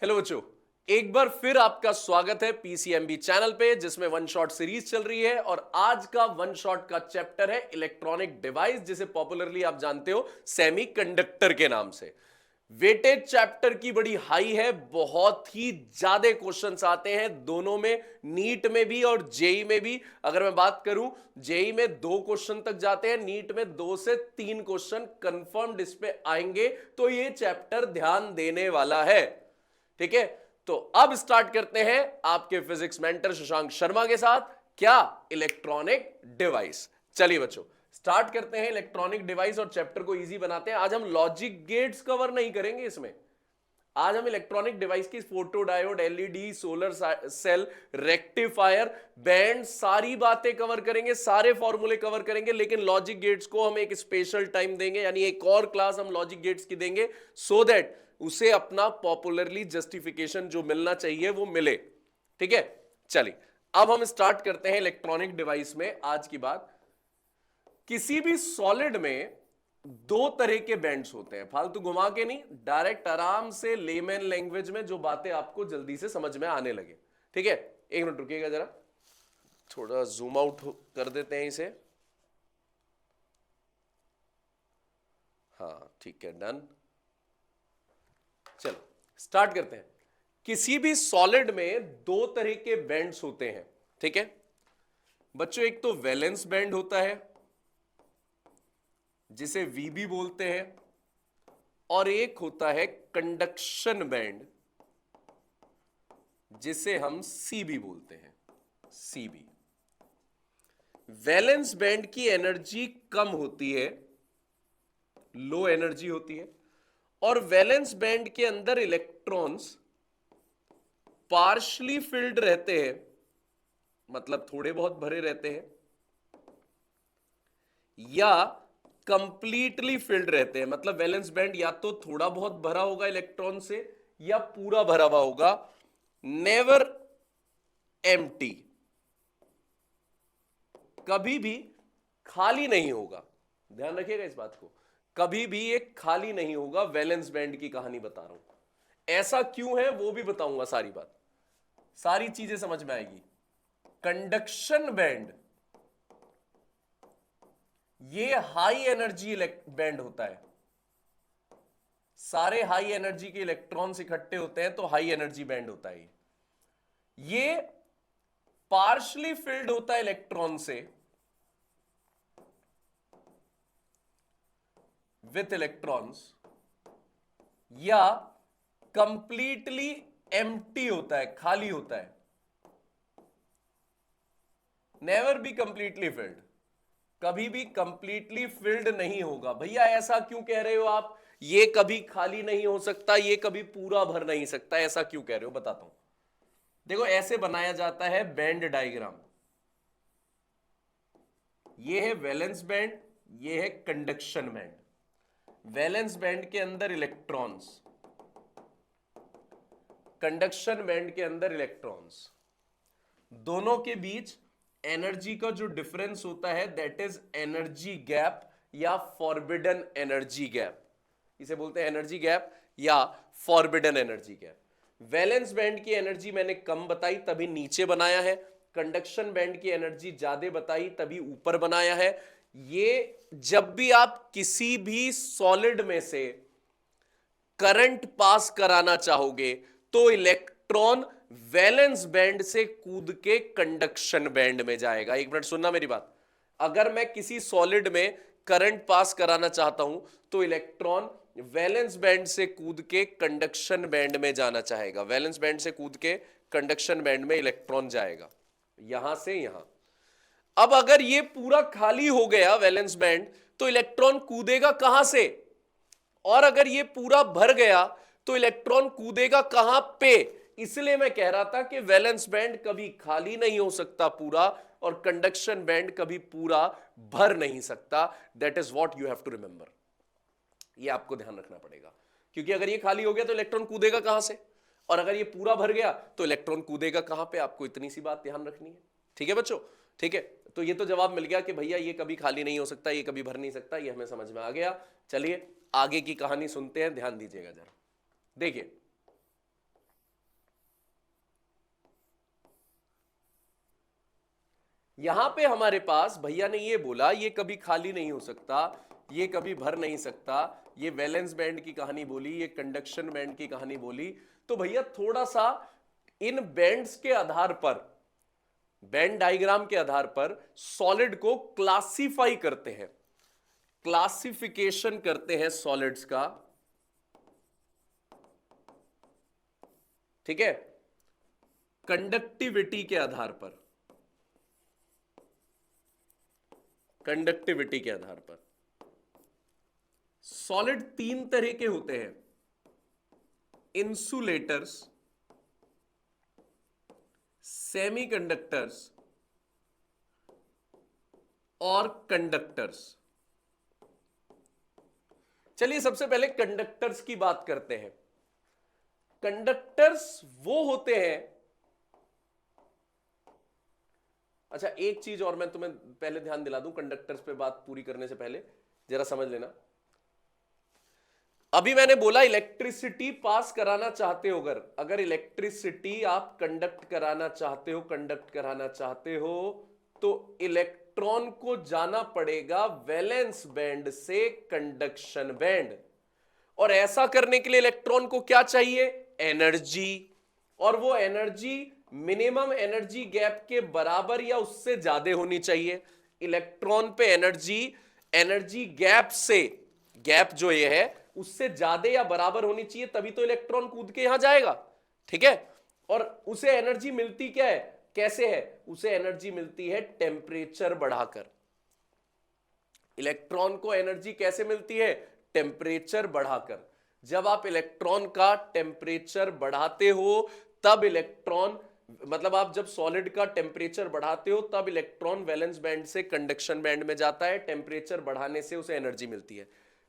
Hello बच्चों, एक बार फिर आपका स्वागत है पीसीएमबी चैनल पे, जिसमें वन शॉट सीरीज चल रही है। और आज का वन शॉट का चैप्टर है इलेक्ट्रॉनिक डिवाइस, जिसे पॉपुलरली आप जानते हो सेमीकंडक्टर के नाम से। वेटेज चैप्टर की बड़ी हाई है, बहुत ही ज्यादा क्वेश्चंस आते हैं दोनों में, नीट में भी और जेई में भी। अगर मैं बात करूं, जेई में 2 क्वेश्चन तक जाते हैं, नीट में 2 से 3 क्वेश्चन कंफर्म्ड इस पे आएंगे। तो ये चैप्टर ध्यान देने वाला है, ठीक है। तो अब स्टार्ट करते हैं आपके फिजिक्स मेंटर शशांक शर्मा के साथ, क्या इलेक्ट्रॉनिक डिवाइस। चलिए बच्चों, स्टार्ट करते हैं इलेक्ट्रॉनिक डिवाइस और चैप्टर को इजी बनाते हैं। आज हम लॉजिक गेट्स कवर नहीं करेंगे इसमें, आज हम इलेक्ट्रॉनिक डिवाइस की photo diode, LED, solar cell, rectifier, band, सारी बातें कवर करेंगे, सारे फॉर्मूले कवर करेंगे। लेकिन लॉजिक गेट्स को हम एक स्पेशल टाइम देंगे, यानी एक और क्लास हम लॉजिक गेट्स की देंगे, सो दैट उसे अपना पॉपुलरली जस्टिफिकेशन जो मिलना चाहिए वो मिले, ठीक है। चलिए अब हम स्टार्ट करते हैं इलेक्ट्रॉनिक डिवाइस में आज की बात। किसी भी सॉलिड में 2 तरह के बैंड्स होते हैं, फालतू घुमा के नहीं, डायरेक्ट आराम से लेमन लैंग्वेज में जो बातें आपको जल्दी से समझ में आने लगे, ठीक है। एक मिनट रुकिएगा जरा, थोड़ा जूम आउट कर देते हैं इसे। हाँ ठीक है, डन। चलो स्टार्ट करते हैं। किसी भी सॉलिड में 2 तरह के बैंड्स होते हैं, ठीक है बच्चों। एक तो वैलेंस बैंड होता है जिसे वीबी बोलते हैं, और एक होता है कंडक्शन बैंड जिसे हम सीबी बोलते हैं, सीबी। वैलेंस बैंड की एनर्जी कम होती है, लो एनर्जी होती है, और वैलेंस बैंड के अंदर इलेक्ट्रॉन्स पार्शली फिल्ड रहते हैं, मतलब थोड़े बहुत भरे रहते हैं, या कंप्लीटली फिल्ड रहते हैं। मतलब वैलेंस बैंड या तो थोड़ा बहुत भरा होगा इलेक्ट्रॉन से, या पूरा भरा हुआ होगा, नेवर एम्प्टी, कभी भी खाली नहीं होगा। ध्यान रखिएगा इस बात को, कभी भी एक खाली नहीं होगा। वैलेंस बैंड की कहानी बता रहा हूं, ऐसा क्यों है वो भी बताऊंगा, सारी बात, सारी चीजें समझ में आएगी। कंडक्शन बैंड ये हाई एनर्जी बैंड होता है, सारे हाई एनर्जी के इलेक्ट्रॉन्स इकट्ठे होते हैं तो हाई एनर्जी बैंड होता है। ये पार्शली फिल्ड होता है इलेक्ट्रॉन से, विथ इलेक्ट्रॉन्स, या कंप्लीटली एम्प्टी होता है, खाली होता है, नेवर बी कंप्लीटली फिल्ड, कभी भी कंप्लीटली फिल्ड नहीं होगा। भैया ऐसा क्यों कह रहे हो आप, ये कभी खाली नहीं हो सकता, ये कभी पूरा भर नहीं सकता, ऐसा क्यों कह रहे हो, बताता हूं। देखो ऐसे बनाया जाता है बैंड डायग्राम, ये है वैलेंस बैंड, ये है कंडक्शन बैंड। वैलेंस बैंड के अंदर इलेक्ट्रॉन्स, कंडक्शन बैंड के अंदर इलेक्ट्रॉन्स, दोनों के बीच एनर्जी का जो डिफरेंस होता है दैट इज एनर्जी गैप, या फॉरबिडन एनर्जी गैप। इसे बोलते हैं एनर्जी गैप या forbidden energy gap. Valence band की एनर्जी मैंने कम बताई तभी नीचे बनाया है, कंडक्शन बैंड की एनर्जी ज्यादा बताई तभी ऊपर बनाया है। ये जब भी आप किसी भी सॉलिड में से करंट पास कराना चाहोगे तो इलेक्ट्रॉन वैलेंस बैंड से कूद के कंडक्शन बैंड में जाएगा। एक मिनट सुनना मेरी बात, अगर मैं किसी सॉलिड में करंट पास कराना चाहता हूं तो इलेक्ट्रॉन वैलेंस बैंड से कूद के कंडक्शन बैंड में जाना चाहेगा, वैलेंस बैंड से कूद के कंडक्शन बैंड में इलेक्ट्रॉन जाएगा, यहां से यहां। अब अगर ये पूरा खाली हो गया वैलेंस बैंड तो इलेक्ट्रॉन कूदेगा कहां से, और अगर ये पूरा भर गया तो इलेक्ट्रॉन कूदेगा कहां पे। इसलिए मैं कह रहा था कि वैलेंस बैंड कभी खाली नहीं हो सकता पूरा, और कंडक्शन बैंड कभी पूरा भर नहीं सकता। That is what you have to remember, ये आपको ध्यान रखना पड़ेगा। क्योंकि अगर ये खाली हो गया तो इलेक्ट्रॉन कूदेगा कहां से, और अगर ये पूरा भर गया तो इलेक्ट्रॉन कूदेगा कहां पे। आपको इतनी सी बात ध्यान रखनी है, ठीक है बच्चों, ठीक है। तो ये तो जवाब मिल गया कि भैया ये कभी खाली नहीं हो सकता, ये कभी भर नहीं सकता, ये हमें समझ में आ गया। चलिए आगे की कहानी सुनते हैं, ध्यान दीजिएगा जरा। देखिए यहां पे हमारे पास भैया ने ये बोला ये कभी खाली नहीं हो सकता, ये कभी भर नहीं सकता, ये वैलेंस बैंड की कहानी बोली, ये कंडक्शन बैंड की कहानी बोली। तो भैया थोड़ा सा इन बैंड्स के आधार पर, बैंड डायग्राम के आधार पर सॉलिड को क्लासिफाई करते हैं, क्लासिफिकेशन करते हैं सॉलिड्स का, ठीक है, कंडक्टिविटी के आधार पर, कंडक्टिविटी के आधार पर। सॉलिड तीन तरह के होते हैं, इंसुलेटर्स, सेमीकंडक्टर्स और कंडक्टर्स। चलिए सबसे पहले कंडक्टर्स की बात करते हैं। कंडक्टर्स वो होते हैं, अच्छा एक चीज और मैं तुम्हें पहले ध्यान दिला दूं, कंडक्टर्स पे बात पूरी करने से पहले जरा समझ लेना। अभी मैंने बोला इलेक्ट्रिसिटी पास कराना चाहते हो, अगर इलेक्ट्रिसिटी आप कंडक्ट कराना चाहते हो, कंडक्ट कराना चाहते हो, तो इलेक्ट्रॉन को जाना पड़ेगा वैलेंस बैंड से कंडक्शन बैंड। और ऐसा करने के लिए इलेक्ट्रॉन को क्या चाहिए? एनर्जी। और वो एनर्जी मिनिमम एनर्जी गैप के बराबर या उससे ज्यादा होनी चाहिए। इलेक्ट्रॉन पे एनर्जी, एनर्जी गैप से, गैप जो ये है उससे ज्यादा या बराबर होनी चाहिए, तभी तो इलेक्ट्रॉन कूद के यहां जाएगा, ठीक है। और उसे एनर्जी मिलती क्या है, कैसे है? उसे एनर्जी मिलती है टेम्परेचर बढ़ाकर। इलेक्ट्रॉन को एनर्जी कैसे मिलती है? टेम्परेचर बढ़ाकर। जब आप इलेक्ट्रॉन का टेम्परेचर बढ़ाते हो तब इलेक्ट्रॉन, मतलब आप जब सॉलिड का टेम्परेचर बढ़ाते हो तब इलेक्ट्रॉन वैलेंस बैंड से कंडक्शन बैंड में जाता है। टेम्परेचर बढ़ाने से उसे एनर्जी मिलती है।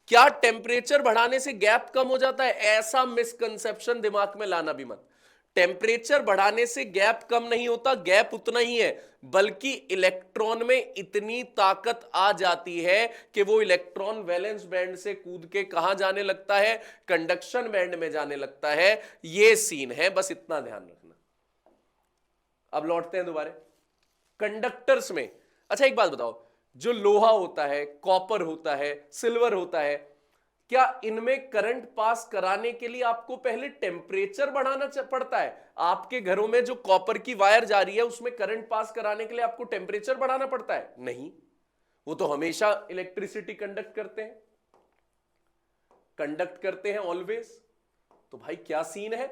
क्या टेम्परेचर बढ़ाने से गैप कम हो जाता है? ऐसा मिसकंसेप्शन दिमाग में लाना भी मत। टेम्परेचर बढ़ाने से गैप कम नहीं होता, गैप उतना ही है, बल्कि इलेक्ट्रॉन में इतनी ताकत आ जाती है कि वो इलेक्ट्रॉन वैलेंस बैंड से कूद के कहां जाने लगता है? कंडक्शन बैंड में जाने लगता है। ये सीन है, बस इतना ध्यान रखना। अब लौटते हैं दोबारा कंडक्टर्स में। अच्छा एक बात बताओ, जो लोहा होता है, कॉपर होता है, सिल्वर होता है, क्या इनमें करंट पास कराने के लिए आपको पहले टेम्परेचर बढ़ाना पड़ता है? आपके घरों में जो कॉपर की वायर जा रही है उसमें करंट पास कराने के लिए आपको टेम्परेचर बढ़ाना पड़ता है? नहीं, वो तो हमेशा इलेक्ट्रिसिटी कंडक्ट करते हैं, कंडक्ट करते हैं ऑलवेज। तो भाई क्या सीन है,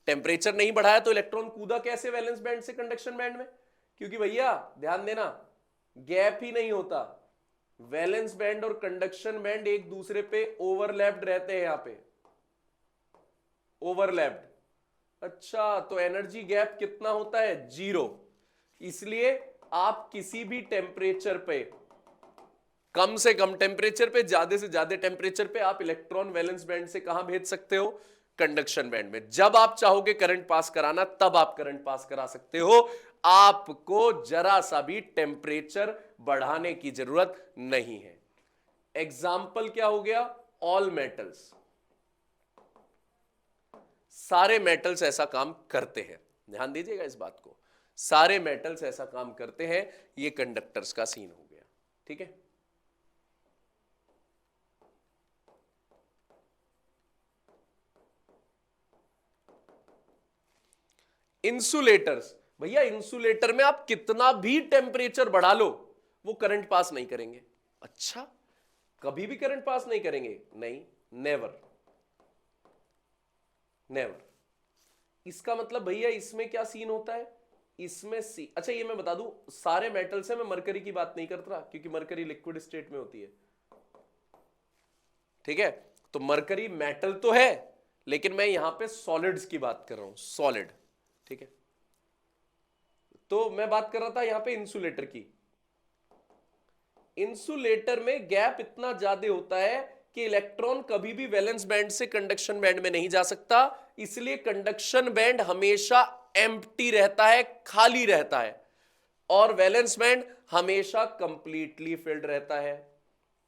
टेम्परेचर नहीं बढ़ाया तो इलेक्ट्रॉन कूदा कैसे वैलेंस बैंड से कंडक्शन बैंड में? क्योंकि भैया ध्यान देना, गैप ही नहीं होता, वैलेंस बैंड और कंडक्शन बैंड एक दूसरे पे ओवरलैप्ड रहते हैं, यहां पे ओवरलैप्ड। अच्छा तो एनर्जी गैप कितना होता है? 0। इसलिए आप किसी भी टेम्परेचर पे, कम से कम टेम्परेचर पे, ज्यादा से ज्यादा टेम्परेचर पे आप इलेक्ट्रॉन वैलेंस बैंड से कहां भेज सकते हो? कंडक्शन बैंड में। जब आप चाहोगे करंट पास कराना तब आप करंट पास करा सकते हो, आपको जरा सा भी टेम्परेचर बढ़ाने की जरूरत नहीं है। एग्जाम्पल क्या हो गया? ऑल मेटल्स, सारे मेटल्स ऐसा काम करते हैं, ध्यान दीजिएगा इस बात को, सारे मेटल्स ऐसा काम करते हैं। ये कंडक्टर्स का सीन हो गया, ठीक है। इंसुलेटर्स, भैया इंसुलेटर में आप कितना भी टेम्परेचर बढ़ा लो वो करंट पास नहीं करेंगे। अच्छा, कभी भी करंट पास नहीं करेंगे? नहीं, नेवर, नेवर। इसका मतलब भैया इसमें क्या सीन होता है? इसमें अच्छा ये मैं बता दूं, सारे मेटल्स हैं, मैं मरकरी की बात नहीं करता क्योंकि मरकरी लिक्विड स्टेट में होती है, ठीक है। तो मरकरी मेटल तो है, लेकिन मैं यहां पे सॉलिड्स की बात कर रहा हूं, सॉलिड, ठीक है। तो मैं बात कर रहा था यहां पे इंसुलेटर की। इंसुलेटर में गैप इतना ज्यादा होता है कि इलेक्ट्रॉन कभी भी वैलेंस बैंड से कंडक्शन बैंड में नहीं जा सकता, इसलिए कंडक्शन बैंड हमेशा एम्प्टी रहता है, खाली रहता है, और वैलेंस बैंड हमेशा कंप्लीटली फिल्ड रहता है।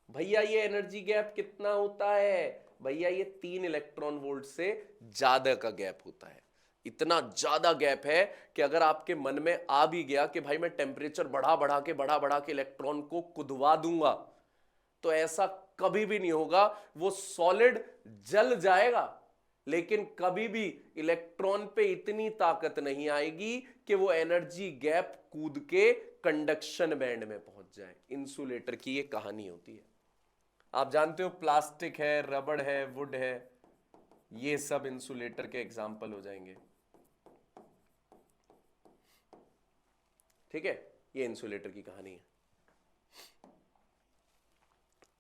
भैया ये एनर्जी गैप कितना होता है? भैया ये 3 इलेक्ट्रॉन वोल्ट से ज्यादा का गैप होता है। इतना ज्यादा गैप है कि अगर आपके मन में आ भी गया कि भाई मैं टेम्परेचर बढ़ा बढ़ा के इलेक्ट्रॉन को कुदवा दूंगा, तो ऐसा कभी भी नहीं होगा। वो सॉलिड जल जाएगा, लेकिन कभी भी इलेक्ट्रॉन पे इतनी ताकत नहीं आएगी कि वो एनर्जी गैप कूद के कंडक्शन बैंड में पहुंच जाए। इंसुलेटर की ये कहानी होती है। आप जानते हो प्लास्टिक है, रबड़ है, वुड है, ये सब इंसुलेटर के एग्जाम्पल हो जाएंगे। ठीक है, ये इंसुलेटर की कहानी है।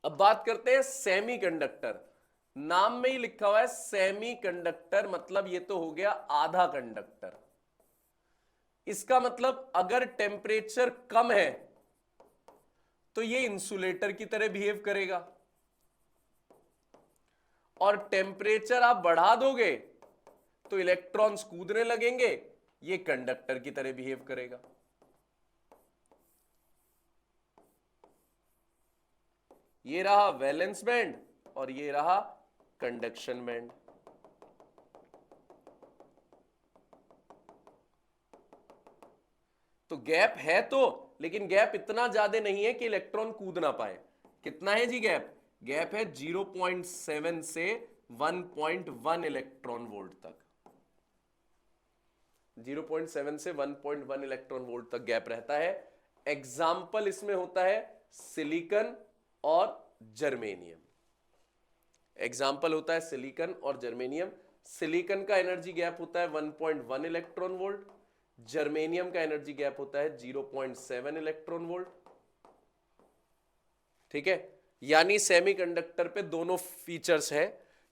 अब बात करते हैं सेमीकंडक्टर। नाम में ही लिखा हुआ है सेमीकंडक्टर, मतलब ये तो हो गया आधा कंडक्टर। इसका मतलब अगर टेम्परेचर कम है तो ये इंसुलेटर की तरह बिहेव करेगा, और टेम्परेचर आप बढ़ा दोगे तो इलेक्ट्रॉन्स कूदने लगेंगे, ये कंडक्टर की तरह बिहेव करेगा। ये रहा वैलेंस बैंड और ये रहा कंडक्शन बैंड। तो गैप है तो, लेकिन गैप इतना ज्यादा नहीं है कि इलेक्ट्रॉन कूद ना पाए। कितना है जी गैप? गैप है 0.7 से 1.1 इलेक्ट्रॉन वोल्ट तक। 0.7 से 1.1 इलेक्ट्रॉन वोल्ट तक गैप रहता है। एग्जाम्पल इसमें होता है सिलिकॉन और जर्मेनियम। एग्जाम्पल होता है सिलिकॉन और जर्मेनियम। सिलिकॉन का एनर्जी गैप होता है 1.1 इलेक्ट्रॉन वोल्ट, जर्मेनियम का एनर्जी गैप होता है 0.7 इलेक्ट्रॉन वोल्ट। ठीक है, यानी सेमीकंडक्टर पे दोनों फीचर्स है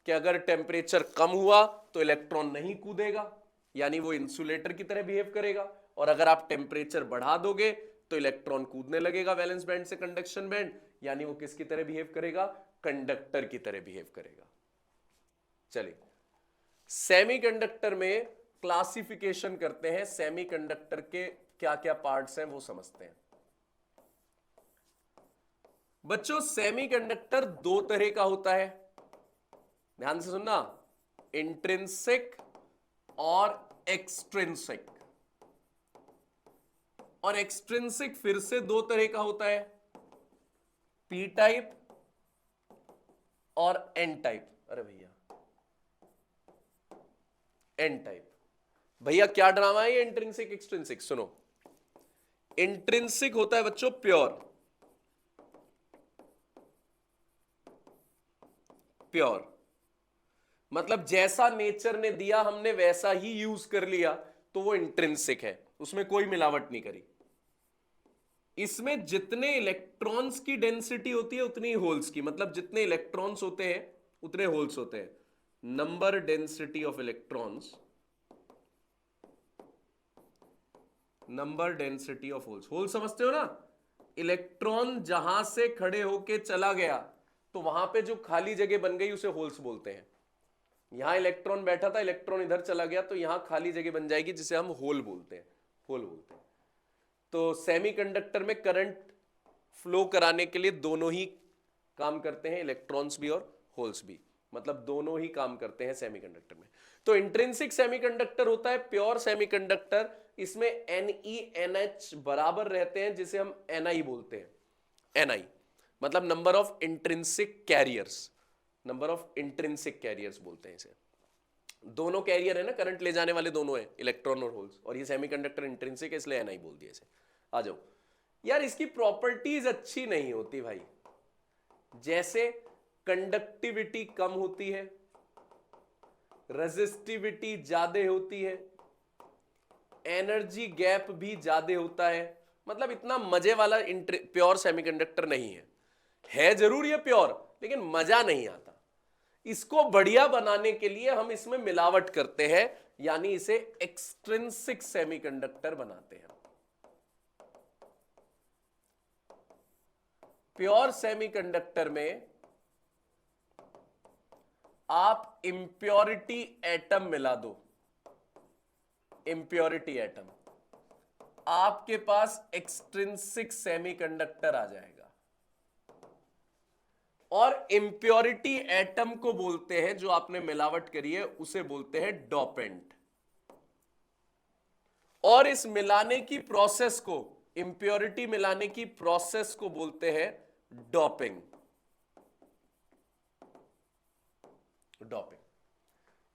कि अगर टेम्परेचर कम हुआ तो इलेक्ट्रॉन नहीं कूदेगा, यानी वो इंसुलेटर की तरह बिहेव करेगा, और अगर आप टेम्परेचर बढ़ा दोगे तो इलेक्ट्रॉन कूदने लगेगा वैलेंस बैंड से कंडक्शन बैंड, यानी वो किसकी तरह बिहेव करेगा? कंडक्टर की तरह बिहेव करेगा। चलिए, सेमीकंडक्टर में क्लासिफिकेशन करते हैं। सेमीकंडक्टर के क्या क्या पार्ट्स हैं वो समझते हैं। बच्चों, सेमीकंडक्टर दो तरह का होता है, ध्यान से सुनना, इंट्रिंसिक और एक्सट्रिंसिक। और एक्सट्रिंसिक फिर से दो तरह का होता है, पी टाइप और एन टाइप। अरे भैया, एन टाइप। भैया क्या ड्रामा है ये इंट्रिंसिक एक्सट्रिंसिक? सुनो, इंट्रिंसिक होता है बच्चों प्योर। प्योर मतलब जैसा नेचर ने दिया हमने वैसा ही यूज कर लिया, तो वो इंट्रिंसिक है, उसमें कोई मिलावट नहीं करी। इसमें जितने इलेक्ट्रॉन्स की डेंसिटी होती है उतनी ही होल्स की, मतलब जितने इलेक्ट्रॉन्स होते हैं उतने होल्स होते हैं। Number density of electrons, number density of holes. Hole समझते हो ना? इलेक्ट्रॉन जहां से खड़े होके चला गया तो वहां पे जो खाली जगह बन गई उसे होल्स बोलते हैं। यहां इलेक्ट्रॉन बैठा था, इलेक्ट्रॉन इधर चला गया तो यहां खाली जगह बन जाएगी जिसे हम होल बोलते हैं, होल बोलते हैं। तो सेमीकंडक्टर में करंट फ्लो कराने के लिए दोनों ही काम करते हैं, इलेक्ट्रॉन्स भी और होल्स भी, मतलब दोनों ही काम करते हैं सेमीकंडक्टर में। तो इंट्रिंसिक सेमीकंडक्टर होता है प्योर सेमीकंडक्टर, इसमें NeNH बराबर रहते हैं, जिसे हम Ni बोलते हैं। Ni मतलब number of intrinsic carriers, number of intrinsic carriers बोलते हैं इसे। दोनों कैरियर है ना, करंट ले जाने वाले दोनों है, इलेक्ट्रॉन और होल्स, और ये सेमीकंडक्टर इंट्रिंसिक है इसलिए Ni बोल दिया इसे। आ जाओ यार, इसकी प्रॉपर्टीज अच्छी नहीं होती भाई। जैसे कंडक्टिविटी कम होती है, रेजिस्टिविटी ज्यादा होती है, एनर्जी गैप भी ज्यादा होता है। मतलब इतना मजे वाला प्योर सेमीकंडक्टर नहीं है। है जरूर ये प्योर, लेकिन मजा नहीं आता। इसको बढ़िया बनाने के लिए हम इसमें मिलावट करते हैं, यानी इसे एक्सट्रिंसिक सेमीकंडक्टर बनाते हैं। प्योर सेमीकंडक्टर में आप इंप्योरिटी एटम मिला दो, इंप्योरिटी एटम, आपके पास एक्सट्रिंसिक सेमीकंडक्टर आ जाएगा। और इंप्योरिटी एटम को बोलते हैं, जो आपने मिलावट करी है उसे बोलते हैं डोपेंट। और इस मिलाने की प्रोसेस को, इंप्योरिटी मिलाने की प्रोसेस को बोलते हैं डोपिंग। डोपिंग,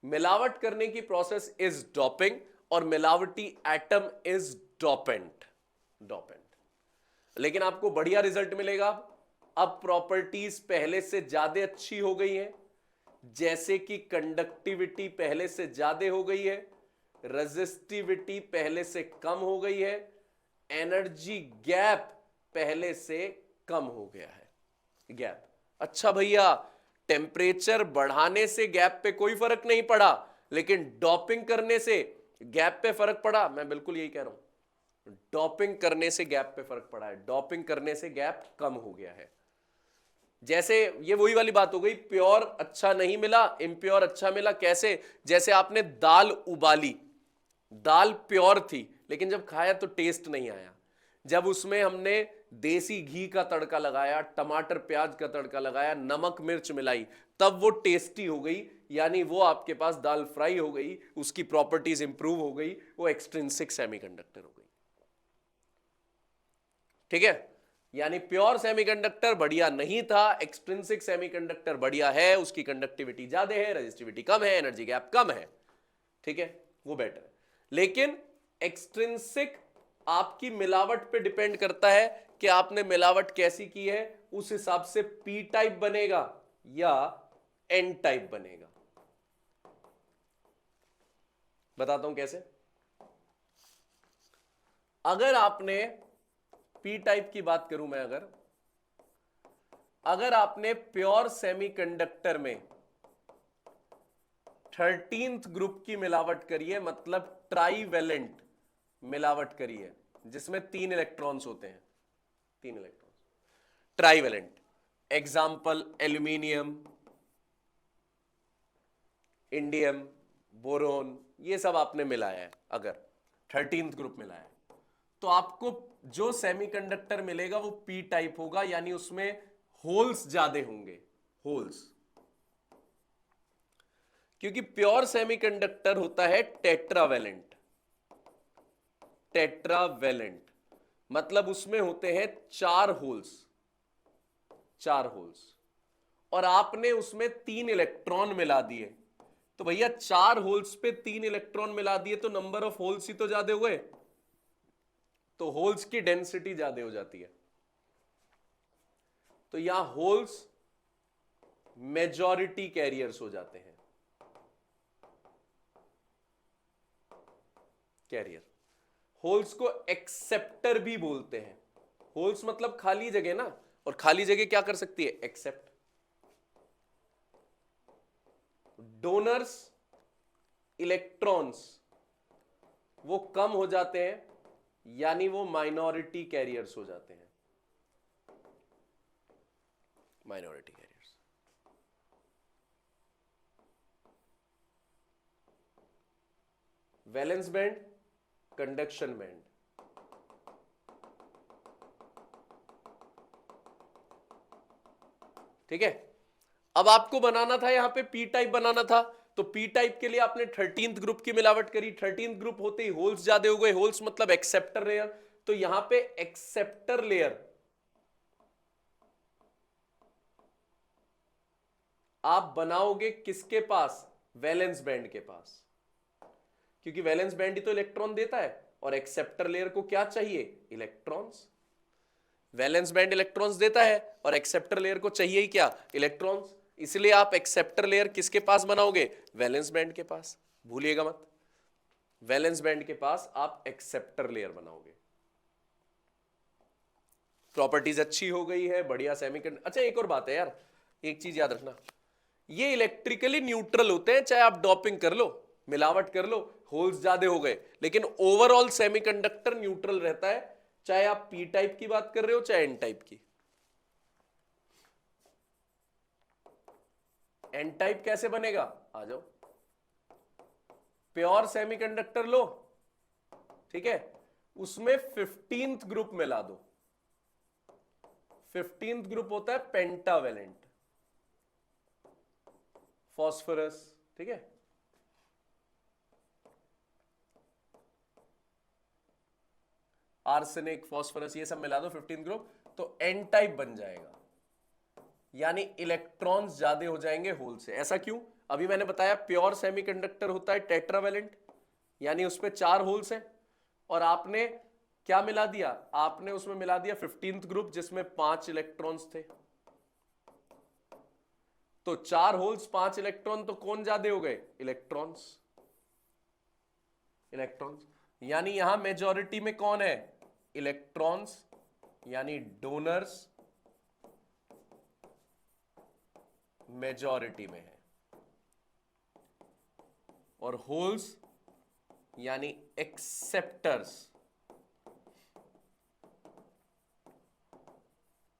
मिलावट करने की प्रोसेस इज डोपिंग, और मिलावटी एटम इज डोपेंट। डोपेंट। लेकिन आपको बढ़िया रिजल्ट मिलेगा। अब प्रॉपर्टीज पहले से ज्यादा अच्छी हो गई है, जैसे कि कंडक्टिविटी पहले से ज्यादा हो गई है, रेजिस्टिविटी पहले से कम हो गई है, एनर्जी गैप पहले से कम हो गया है। गैप, अच्छा भैया टेम्परेचर बढ़ाने से गैप पे कोई फर्क नहीं पड़ा, लेकिन डॉपिंग करने से गैप पे फर्क पड़ा। मैं बिल्कुल यही कह रहा हूं, डॉपिंग करने से गैप पे फर्क पड़ा है, डॉपिंग करने से गैप कम हो गया है। जैसे ये वही वाली बात हो गई, प्योर अच्छा नहीं मिला, इम्प्योर अच्छा मिला। कैसे? जैसे आपने दाल उबाली, दाल प्योर थी, लेकिन जब खाया तो टेस्ट नहीं आया। जब उसमें हमने देसी घी का तड़का लगाया, टमाटर प्याज का तड़का लगाया, नमक मिर्च मिलाई, तब वो टेस्टी हो गई। यानी वो आपके पास दाल फ्राई हो गई, उसकी प्रॉपर्टीज इंप्रूव हो गई, वो एक्सट्रिंसिक सेमीकंडक्टर हो गई। ठीक है? यानी प्योर सेमीकंडक्टर बढ़िया नहीं था, एक्सट्रिंसिक सेमीकंडक्टर बढ़िया है, उसकी कंडक्टिविटी ज्यादा है, रेजिस्टिविटी कम है, एनर्जी गैप कम है। ठीक है, वो बेटर है। लेकिन एक्सट्रिंसिक आपकी मिलावट पे डिपेंड करता है कि आपने मिलावट कैसी की है, उस हिसाब से पी टाइप बनेगा या एन टाइप बनेगा। बताता हूं कैसे। अगर आपने पी टाइप की बात करूं मैं, अगर आपने प्योर सेमीकंडक्टर में 13th ग्रुप की मिलावट करी है, मतलब ट्राईवेलेंट मिलावट करी है, जिसमें 3 इलेक्ट्रॉन्स होते हैं, 3 electrons, trivalent. Example aluminium, indium, boron, ये सब आपने मिलाया है, अगर 13th ग्रुप मिलाया है, तो आपको जो सेमीकंडक्टर मिलेगा वो पी टाइप होगा, यानी उसमें होल्स ज्यादा होंगे, होल्स। क्योंकि प्योर सेमीकंडक्टर होता है टेट्रावेलेंट। टेट्रावेलेंट मतलब उसमें होते हैं 4 होल्स, 4 होल्स, और आपने उसमें 3 इलेक्ट्रॉन मिला दिए। तो भैया 4 होल्स पे 3 इलेक्ट्रॉन मिला दिए तो नंबर ऑफ होल्स ही तो ज्यादा हुए, तो होल्स की डेंसिटी ज्यादा हो जाती है। तो यहां होल्स मेजॉरिटी कैरियर्स हो जाते हैं, कैरियर। होल्स को एक्सेप्टर भी बोलते हैं। होल्स मतलब खाली जगह ना, और खाली जगह क्या कर सकती है? एक्सेप्ट। डोनर्स इलेक्ट्रॉन्स वो कम हो जाते हैं, यानी वो माइनॉरिटी कैरियर्स हो जाते हैं, minority carriers. Valence band, conduction band. ठीक है, अब आपको बनाना था यहां पे पी टाइप बनाना था, तो पी टाइप के लिए आपने 13th ग्रुप की मिलावट करी। 13th ग्रुप होते ही होल्स ज्यादा हो गए, होल्स मतलब एक्सेप्टर लेयर, तो यहां पे एक्सेप्टर लेयर आप बनाओगे किसके पास? वैलेंस बैंड के पास, क्योंकि वैलेंस बैंड ही तो इलेक्ट्रॉन देता है, और एक्सेप्टर लेयर को क्या चाहिए? इलेक्ट्रॉन्स। वैलेंस बैंड इलेक्ट्रॉन्स देता है और एक्सेप्टर लेयर को चाहिए ही क्या? इलेक्ट्रॉन्स। इसलिए आप एक्सेप्टर लेयर किसके पास बनाओगे? वैलेंस बैंड के पास, भूलिएगा मत। वैलेंस बैंड के पास आप एक्सेप्टर लेयर बनाओगे। प्रॉपर्टीज अच्छी हो गई है, बढ़िया सेमीकंडक्टर। अच्छा एक और बात है यार, एक चीज याद रखना, ये इलेक्ट्रिकली न्यूट्रल होते हैं, चाहे आप डॉपिंग कर लो, मिलावट कर लो, होल्स ज्यादा हो गए, लेकिन ओवरऑल सेमीकंडक्टर न्यूट्रल रहता है, चाहे आप पी टाइप की बात कर रहे हो चाहे एन टाइप की। एन टाइप कैसे बनेगा? आ जाओ, प्योर सेमीकंडक्टर लो, ठीक है, उसमें 15th ग्रुप मिला दो। 15th ग्रुप होता है पेंटावेलेंट, फॉस्फोरस। ठीक है, आर्सेनिक, फॉस्फोरस, ये सब मिला दो 15 ग्रुप, तो एन टाइप बन जाएगा, यानी इलेक्ट्रॉन्स ज्यादा हो जाएंगे होल से। ऐसा क्यों? अभी मैंने बताया प्योर सेमीकंडक्टर होता है टेट्रावेलेंट, यानी उस पे 4 होल्स हैं, और आपने क्या मिला दिया? आपने उसमें मिला दिया 15th ग्रुप जिसमें 5 इलेक्ट्रॉन्स थे। तो 4 होल्स 5 इलेक्ट्रॉन, तो कौन ज्यादा हो गए? इलेक्ट्रॉन्स। इलेक्ट्रॉन्स, यानी यहां मेजॉरिटी में कौन है? इलेक्ट्रॉन्स, यानी डोनर्स मेजॉरिटी में है, और होल्स यानी एक्सेप्टर्स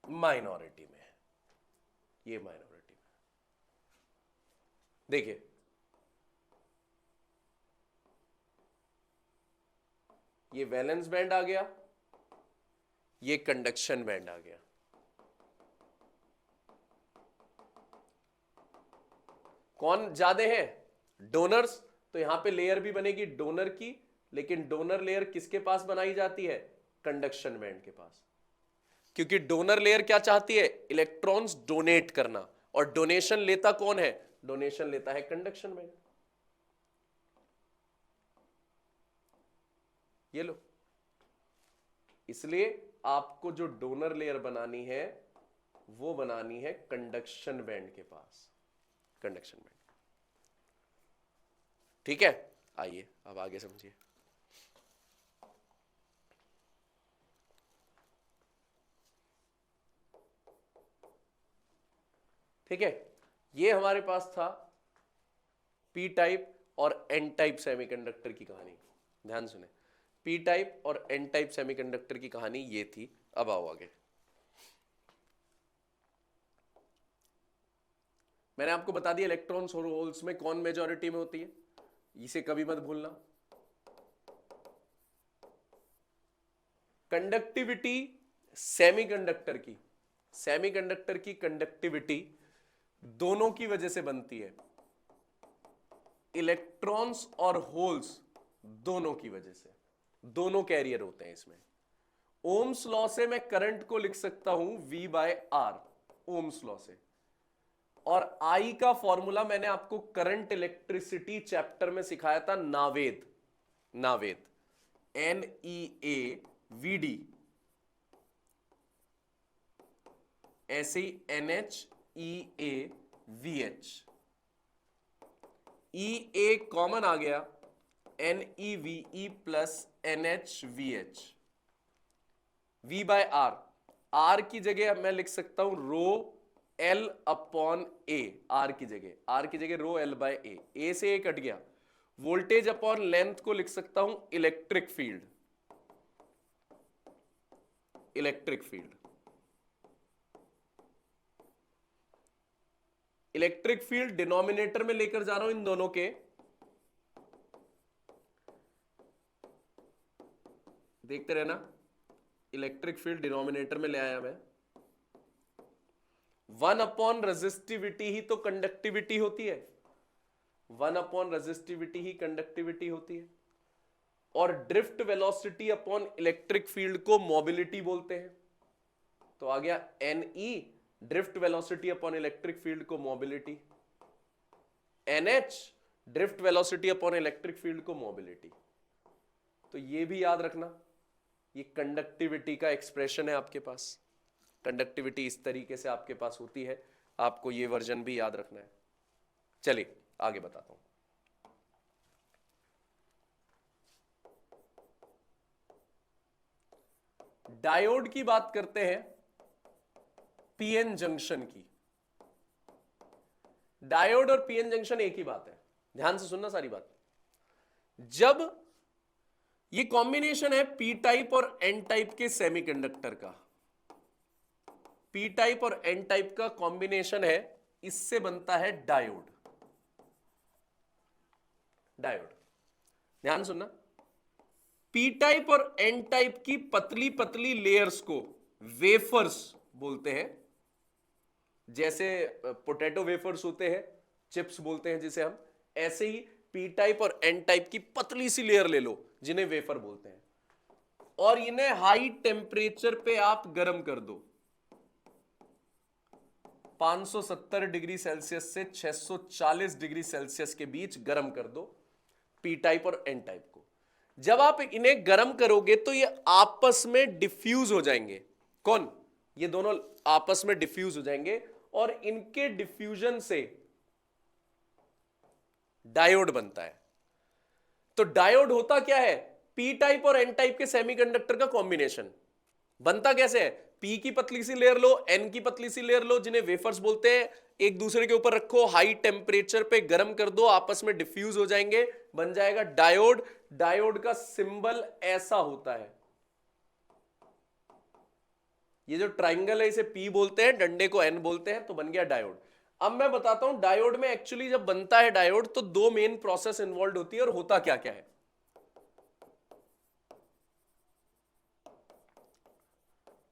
माइनॉरिटी में है। ये माइनॉरिटी में। देखिए ये वैलेंस बैंड आ गया, ये कंडक्शन बैंड आ गया। कौन ज्यादा है? डोनर्स। तो यहां पे लेयर भी बनेगी डोनर की, लेकिन डोनर लेयर किसके पास बनाई जाती है? कंडक्शन बैंड के पास, क्योंकि डोनर लेयर क्या चाहती है? इलेक्ट्रॉन्स डोनेट करना, और डोनेशन लेता कौन है? डोनेशन लेता है कंडक्शन बैंड। ये लो, इसलिए आपको जो डोनर लेयर बनानी है वो बनानी है कंडक्शन बैंड के पास, कंडक्शन बैंड। ठीक है, आइए अब आगे समझिए। ठीक है, ये हमारे पास था पी टाइप और एन टाइप सेमीकंडक्टर की कहानी। ध्यान सुने, पी टाइप और एन टाइप सेमीकंडक्टर की कहानी ये थी। अब आओ आगे। मैंने आपको बता दिया इलेक्ट्रॉन्स और होल्स में कौन मेजॉरिटी में होती है, इसे कभी मत भूलना। कंडक्टिविटी सेमीकंडक्टर की कंडक्टिविटी दोनों की वजह से बनती है, इलेक्ट्रॉन्स और होल्स दोनों की वजह से। दोनों कैरियर होते हैं इसमें। ओम्स लॉ से मैं करंट को लिख सकता हूं V by R, Ohm's law से। और I का फॉर्मूला मैंने आपको करंट इलेक्ट्रिसिटी चैप्टर में सिखाया था, नावेद, नावेद NEAVD, ऐसे NHEAVH, EA कॉमन आ गया, NEVE plus NHVH, V by R. R की जगह मैं लिख सकता हूं rho L upon A, R की जगह रो L बाय ए से ए कट गया। वोल्टेज अपॉन लेंथ को लिख सकता हूं electric field, electric field, electric field denominator में लेकर जा रहा हूं इन दोनों के। देखते रहना, इलेक्ट्रिक फील्ड डिनोमिनेटर में ले आया मैं। 1 अपॉन रेजिस्टिविटी ही तो कंडक्टिविटी होती है, 1 अपॉन रेजिस्टिविटी ही कंडक्टिविटी होती है। और drift velocity upon electric field को मोबिलिटी बोलते हैं। तो आ गया NE, drift velocity upon electric field को mobility, NH, drift velocity upon electric field को मोबिलिटी। तो ये भी याद रखना, ये कंडक्टिविटी का एक्सप्रेशन है आपके पास। कंडक्टिविटी इस तरीके से आपके पास होती है, आपको ये वर्जन भी याद रखना है। चलिए आगे बताता हूं। डायोड की बात करते हैं, पीएन जंक्शन की। डायोड और पीएन जंक्शन एक ही बात है, ध्यान से सुनना सारी बात। जब ये कॉम्बिनेशन है पी टाइप और एन टाइप के सेमीकंडक्टर का, पी टाइप और एन टाइप का कॉम्बिनेशन है, इससे बनता है डायोड। डायोड, ध्यान सुनना, पी टाइप और एन टाइप की पतली पतली लेयर्स को वेफर्स बोलते हैं। जैसे पोटैटो वेफर्स होते हैं, चिप्स बोलते हैं जिसे हम, ऐसे ही पी टाइप और एन टाइप की पतली सी लेयर ले लो जिन्हें वेफर बोलते हैं। और इन्हें हाई टेम्परेचर पे आप गर्म कर दो, 570 डिग्री सेल्सियस से 640 डिग्री सेल्सियस के बीच गर्म कर दो पी टाइप और एन टाइप को। जब आप इन्हें गर्म करोगे तो ये आपस में डिफ्यूज हो जाएंगे। कौन? ये दोनों आपस में डिफ्यूज हो जाएंगे और इनके डिफ्यूजन से डायोड बनता है। तो डायोड होता क्या है? पी टाइप और एन टाइप के सेमीकंडक्टर का कॉम्बिनेशन। बनता कैसे है? पी की पतली सी लेयर लो, एन की पतली सी लेयर लो, जिन्हें वेफर्स बोलते हैं, एक दूसरे के ऊपर रखो, हाई टेम्परेचर पे गर्म कर दो, आपस में डिफ्यूज हो जाएंगे, बन जाएगा डायोड। डायोड का सिंबल ऐसा होता है, ये जो ट्राइंगल है इसे पी बोलते हैं, डंडे को एन बोलते हैं, तो बन गया डायोड। अब मैं बताता हूं डायोड में एक्चुअली जब बनता है डायोड तो दो मेन प्रोसेस इन्वॉल्व होती है, और होता क्या क्या है।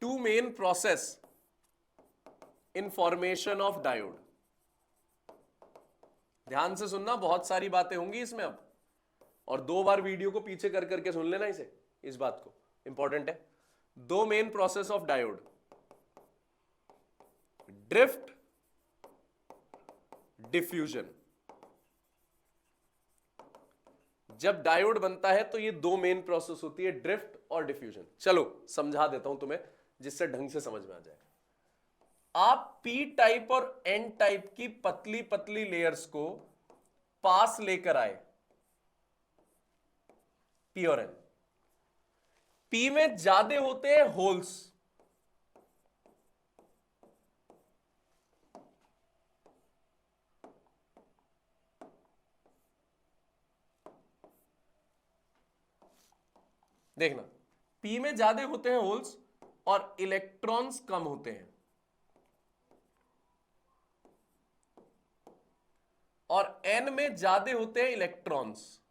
Two main process in formation of diode. ध्यान से सुनना, बहुत सारी बातें होंगी इसमें अब, और 2 बार वीडियो को पीछे कर करके सुन लेना इसे, इस बात को, इंपॉर्टेंट है। दो main process of diode, drift, diffusion. जब डायोड बनता है तो ये दो मेन प्रोसेस होती है, ड्रिफ्ट और डिफ्यूजन। चलो समझा देता हूं तुम्हें जिससे ढंग से समझ में आ जाए। आप पी टाइप और एन टाइप की पतली पतली लेयर्स को पास लेकर आए, पी और एन। पी में ज्यादा होते हैं होल्स, देखना, पी में ज्यादा होते हैं होल्स और इलेक्ट्रॉन्स कम होते हैं, और एन में ज्यादा होते हैं इलेक्ट्रॉन्स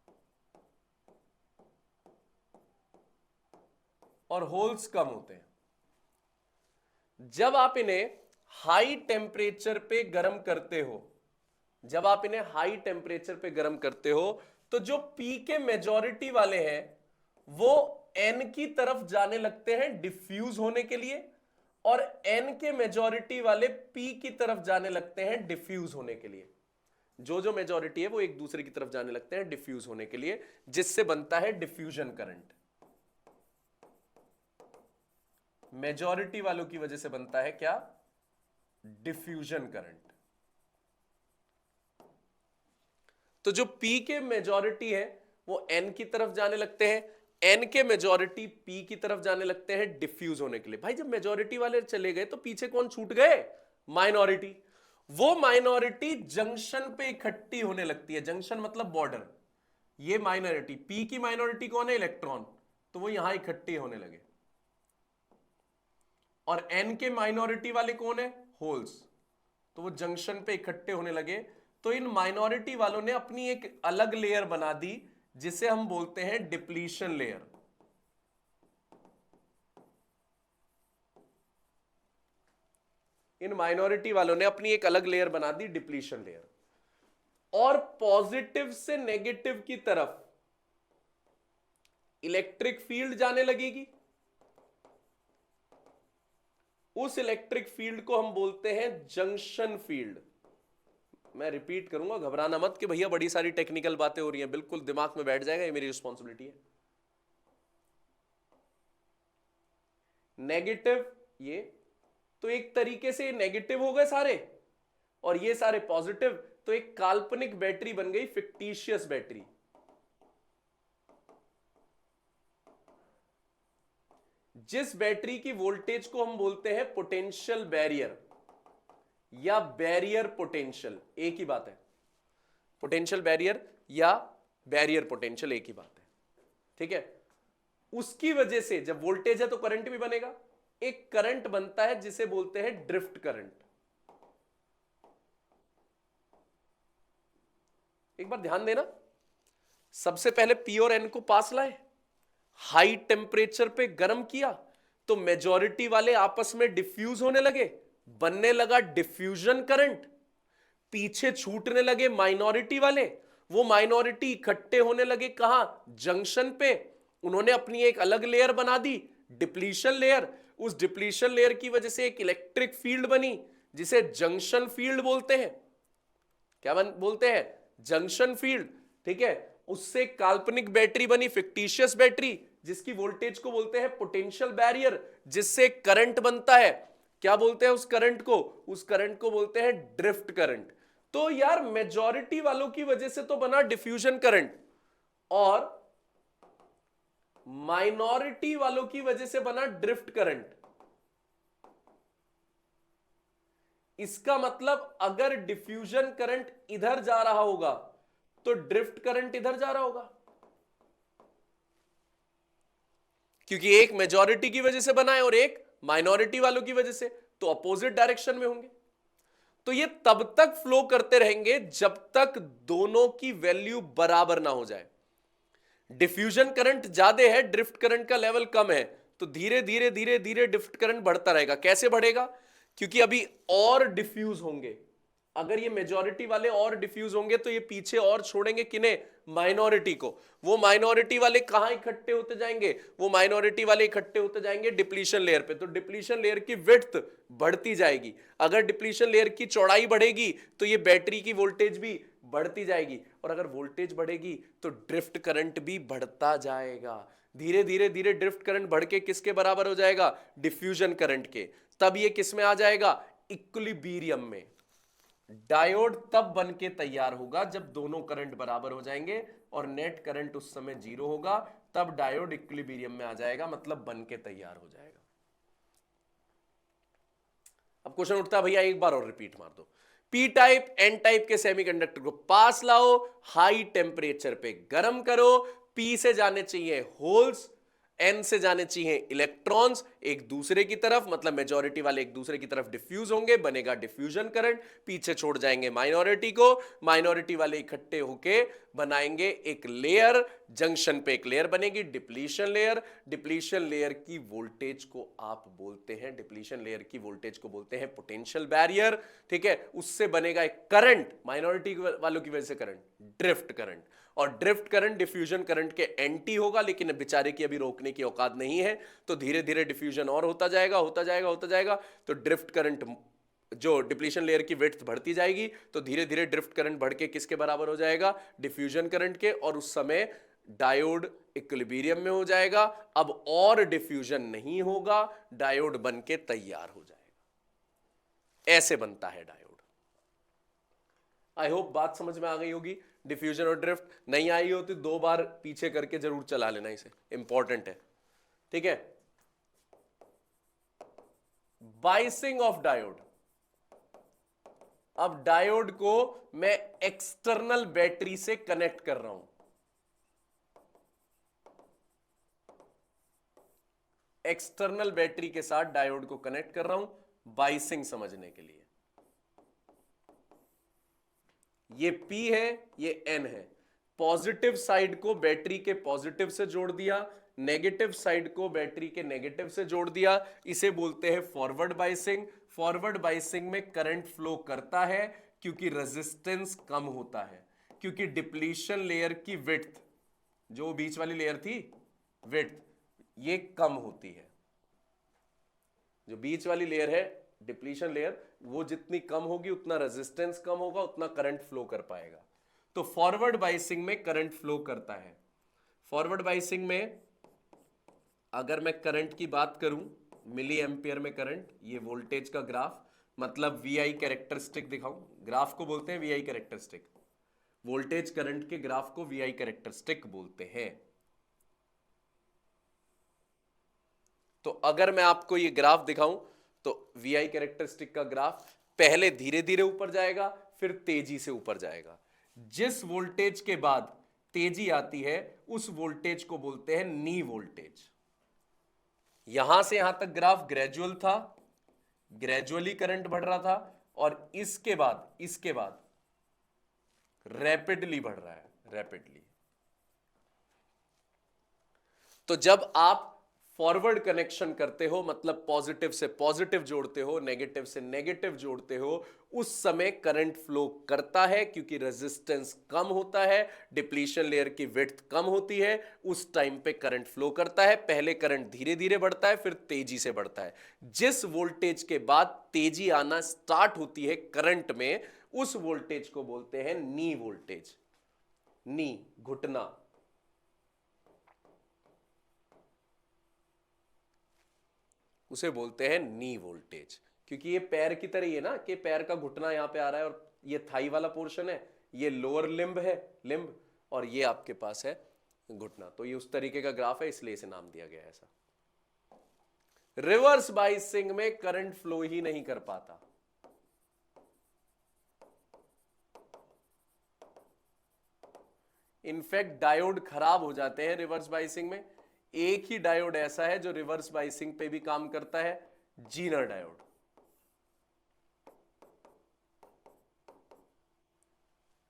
और होल्स कम होते हैं। जब आप इन्हें हाई टेम्परेचर पे गर्म करते हो, जब आप इन्हें हाई टेम्परेचर पे गर्म करते हो तो जो पी के मेजॉरिटी वाले हैं वो एन की तरफ जाने लगते हैं डिफ्यूज होने के लिए, और एन के मेजॉरिटी वाले पी की तरफ जाने लगते हैं डिफ्यूज होने के लिए। जो मेजॉरिटी है वो एक दूसरे की तरफ जाने लगते हैं डिफ्यूज होने के लिए, जिससे बनता है डिफ्यूजन करंट। मेजॉरिटी वालों की वजह से बनता है क्या? Diffusion current. तो जो पी के मेजॉरिटी है वो एन की तरफ जाने लगते हैं, एन के मेजॉरिटी पी की तरफ जाने लगते हैं डिफ्यूज होने के लिए। भाई जब मेजॉरिटी वाले चले गए तो पीछे कौन छूट गए? माइनॉरिटी। वो माइनॉरिटी जंक्शन पे इकट्ठी होने लगती है, जंक्शन मतलब बॉर्डर। ये माइनॉरिटी, पी की माइनॉरिटी कौन है? इलेक्ट्रॉन, तो वो यहां इकट्ठे होने लगे। और एन के माइनॉरिटी वाले कौन है? होल्स, तो वो जंक्शन पे इकट्ठे होने लगे। तो इन माइनॉरिटी वालों ने अपनी एक अलग लेयर बना दी जिसे हम बोलते हैं डिप्लीशन लेयर। इन माइनॉरिटी वालों ने अपनी एक अलग लेयर बना दी, डिप्लीशन लेयर। और पॉजिटिव से नेगेटिव की तरफ इलेक्ट्रिक फील्ड जाने लगेगी। उस इलेक्ट्रिक फील्ड को हम बोलते हैं जंक्शन फील्ड। मैं रिपीट करूंगा, घबराना मत कि भैया बड़ी सारी टेक्निकल बातें हो रही हैं, बिल्कुल दिमाग में बैठ जाएगा, ये मेरी रिस्पॉन्सिबिलिटी है। नेगेटिव, ये तो एक तरीके से नेगेटिव हो गए सारे, और ये सारे पॉजिटिव, तो एक काल्पनिक बैटरी बन गई, फिक्टिशियस बैटरी। जिस बैटरी की वोल्टेज को हम बोलते हैं पोटेंशियल बैरियर या बैरियर पोटेंशियल, एक ही बात है। पोटेंशियल बैरियर या बैरियर पोटेंशियल एक ही बात है, ठीक है। उसकी वजह से जब वोल्टेज है तो करंट भी बनेगा, एक करंट बनता है जिसे बोलते हैं ड्रिफ्ट करंट। एक बार ध्यान देना, सबसे पहले पी और एन को पास लाए, हाई टेम्परेचर पे गर्म किया, तो मेजॉरिटी वाले आपस में डिफ्यूज होने लगे, बनने लगा डिफ्यूजन करंट। पीछे छूटने लगे माइनॉरिटी वाले, वो माइनॉरिटी इकट्ठे होने लगे कहां? जंक्शन पे। उन्होंने अपनी एक अलग लेयर बना दी, डिप्लीशन लेयर। उस डिप्लीशन लेयर की वजह से एक इलेक्ट्रिक फील्ड बनी जिसे जंक्शन फील्ड बोलते हैं। क्या बोलते हैं? Junction field. ठीक है, उससे काल्पनिक बैटरी बनी, फिक्टिशियस बैटरी, जिसकी वोल्टेज को बोलते हैं पोटेंशियल बैरियर, जिससे करंट बनता है। क्या बोलते हैं उस करंट को? उस करंट को बोलते हैं ड्रिफ्ट करंट। तो यार मेजॉरिटी वालों की वजह से तो बना डिफ्यूजन करंट, और माइनॉरिटी वालों की वजह से बना ड्रिफ्ट करंट। इसका मतलब अगर डिफ्यूजन करंट इधर जा रहा होगा तो ड्रिफ्ट करंट इधर जा रहा होगा, क्योंकि एक मेजॉरिटी की वजह से बना है और एक माइनॉरिटी वालों की वजह से, तो अपोजिट डायरेक्शन में होंगे। तो ये तब तक फ्लो करते रहेंगे जब तक दोनों की वैल्यू बराबर ना हो जाए। डिफ्यूजन करंट ज्यादा है, ड्रिफ्ट करंट का लेवल कम है, तो धीरे धीरे धीरे धीरे ड्रिफ्ट करंट बढ़ता रहेगा। कैसे बढ़ेगा? क्योंकि अभी और डिफ्यूज होंगे। अगर ये मेजॉरिटी वाले और डिफ्यूज होंगे तो ये पीछे और छोड़ेंगे किन्हें? माइनॉरिटी को। वो माइनॉरिटी वाले कहां इकट्ठे होते जाएंगे? वो माइनॉरिटी वाले इकट्ठे होते जाएंगे डिप्लीशन लेयर पे। तो डिप्लीशन लेयर की विड्थ बढ़ती जाएगी। अगर डिप्लीशन लेयर की चौड़ाई बढ़ेगी तो ये बैटरी की वोल्टेज भी बढ़ती जाएगी, और अगर वोल्टेज बढ़ेगी तो ड्रिफ्ट करंट भी बढ़ता जाएगा। धीरे धीरे धीरे ड्रिफ्ट करंट बढ़ के किसके बराबर हो जाएगा? डिफ्यूजन करंट के। तब ये किस में आ जाएगा? इक्विलिब्रियम में। डायोड तब बन के तैयार होगा जब दोनों करंट बराबर हो जाएंगे और नेट करंट उस समय 0 होगा, तब डायोड इक्विलिब्रियम में आ जाएगा, मतलब बन के तैयार हो जाएगा। अब क्वेश्चन उठता है, भैया एक बार और रिपीट मार दो। पी टाइप एन टाइप के सेमीकंडक्टर को पास लाओ, हाई टेम्परेचर पे गर्म करो, पी से जाने चाहिए होल्स, एन से जाने चाहिए इलेक्ट्रॉन्स एक दूसरे की तरफ, मतलब मेजॉरिटी वाले एक दूसरे की तरफ डिफ्यूज होंगे, बनेगा डिफ्यूजन करंट, पीछे छोड़ जाएंगे माइनॉरिटी को, माइनॉरिटी वाले इकट्ठे होके बनाएंगे एक लेयर, जंक्शन पे एक लेयर बनेगी डिप्लीशन लेयर। डिप्लीशन लेयर की वोल्टेज को आप बोलते हैं, डिप्लीशन लेयर की वोल्टेज को बोलते हैं पोटेंशियल बैरियर। ठीक है, उससे बनेगा एक करंट, माइनॉरिटी वालों की वजह से करंट, ड्रिफ्ट करंट। और ड्रिफ्ट करंट डिफ्यूजन करंट के एंटी होगा, लेकिन बेचारे की अभी रोकने की औकात नहीं है, तो धीरे धीरे डिफ्यूजन और होता जाएगा, होता जाएगा, होता जाएगा। तो ड्रिफ्ट करंट, जो डिप्लीशन लेयर की विड्थ बढ़ती जाएगी, तो धीरे धीरे ड्रिफ्ट करंट बढ़ के किसके बराबर हो जाएगा? डिफ्यूजन करंट के, और उस समय डायोड इक्विलिब्रियम में हो जाएगा। अब और डिफ्यूजन नहीं होगा, डायोड बन के तैयार हो जाएगा। ऐसे बनता है डायोड। आई होप बात समझ में आ गई होगी। डिफ्यूजन और ड्रिफ्ट नहीं आई हो तो 2 बार पीछे करके जरूर चला लेना, इसे इंपॉर्टेंट है। ठीक है, बाइसिंग ऑफ डायोड। अब डायोड को मैं एक्सटर्नल बैटरी से कनेक्ट कर रहा हूं, एक्सटर्नल बैटरी के साथ डायोड को कनेक्ट कर रहा हूं बाइसिंग समझने के लिए। ये P है, ये N है। पॉजिटिव साइड को बैटरी के पॉजिटिव से जोड़ दिया, नेगेटिव साइड को बैटरी के नेगेटिव से जोड़ दिया। इसे बोलते हैं फॉरवर्ड बाइसिंग। फॉरवर्ड बाइसिंग में करंट फ्लो करता है क्योंकि रेजिस्टेंस कम होता है, क्योंकि डिप्लीशन लेयर की विड्थ, जो बीच वाली लेयर थी विड्थ, ये कम होती है। जो बीच वाली लेयर है डिप्लीशन लेयर, वो जितनी कम होगी उतना रेजिस्टेंस कम होगा, उतना करंट फ्लो कर पाएगा। तो फॉरवर्ड बाइसिंग में करंट फ्लो करता है। फॉरवर्ड बाइसिंग में अगर मैं करंट की बात करूं, मिली एम्पियर में करंट, ये वोल्टेज का ग्राफ, मतलब वीआई कैरेक्टरिस्टिक दिखाऊं, ग्राफ को बोलते हैं वीआई कैरेक्टरिस्टिक। वोल्टेज करंट के ग्राफ को वीआई कैरेक्टरिस्टिक बोलते हैं। तो अगर मैं आपको ये ग्राफ दिखाऊं तो वीआई कैरेक्टरिस्टिक का ग्राफ पहले धीरे धीरे ऊपर जाएगा, फिर तेजी से ऊपर जाएगा। जिस वोल्टेज के बाद तेजी आती है उस वोल्टेज को बोलते हैं नी वोल्टेज। यहां से यहां तक ग्राफ ग्रेजुअल था, ग्रेजुअली करंट बढ़ रहा था, और इसके बाद रैपिडली बढ़ रहा है, रैपिडली। तो जब आप फॉरवर्ड कनेक्शन करते हो, मतलब पॉजिटिव से पॉजिटिव जोड़ते हो, नेगेटिव से नेगेटिव जोड़ते हो, उस समय करंट फ्लो करता है, क्योंकि रेजिस्टेंस कम होता है, डिप्लीशन लेयर की विड्थ कम होती है, उस टाइम पे करंट फ्लो करता है। पहले करंट धीरे धीरे बढ़ता है, फिर तेजी से बढ़ता है। जिस वोल्टेज के बाद तेजी आना स्टार्ट होती है करंट में, उस वोल्टेज को बोलते हैं नी वोल्टेज। नी, घुटना। उसे बोलते हैं नी वोल्टेज, क्योंकि ये पैर की तरह ही है ना, कि पैर का घुटना यहां पे आ रहा है, और ये थाई वाला पोर्शन है, ये लोअर लिम्ब है, लिम्ब, और ये आपके पास है घुटना। तो ये उस तरीके का ग्राफ है, इसलिए इसे नाम दिया गया है ऐसा। रिवर्स बाइसिंग में करंट फ्लो ही नहीं कर पाता। इनफैक्ट डायोड खराब हो जाते हैं रिवर्स बाइसिंग में। एक ही डायोड ऐसा है जो रिवर्स बाइसिंग पे भी काम करता है, जीनर डायोड।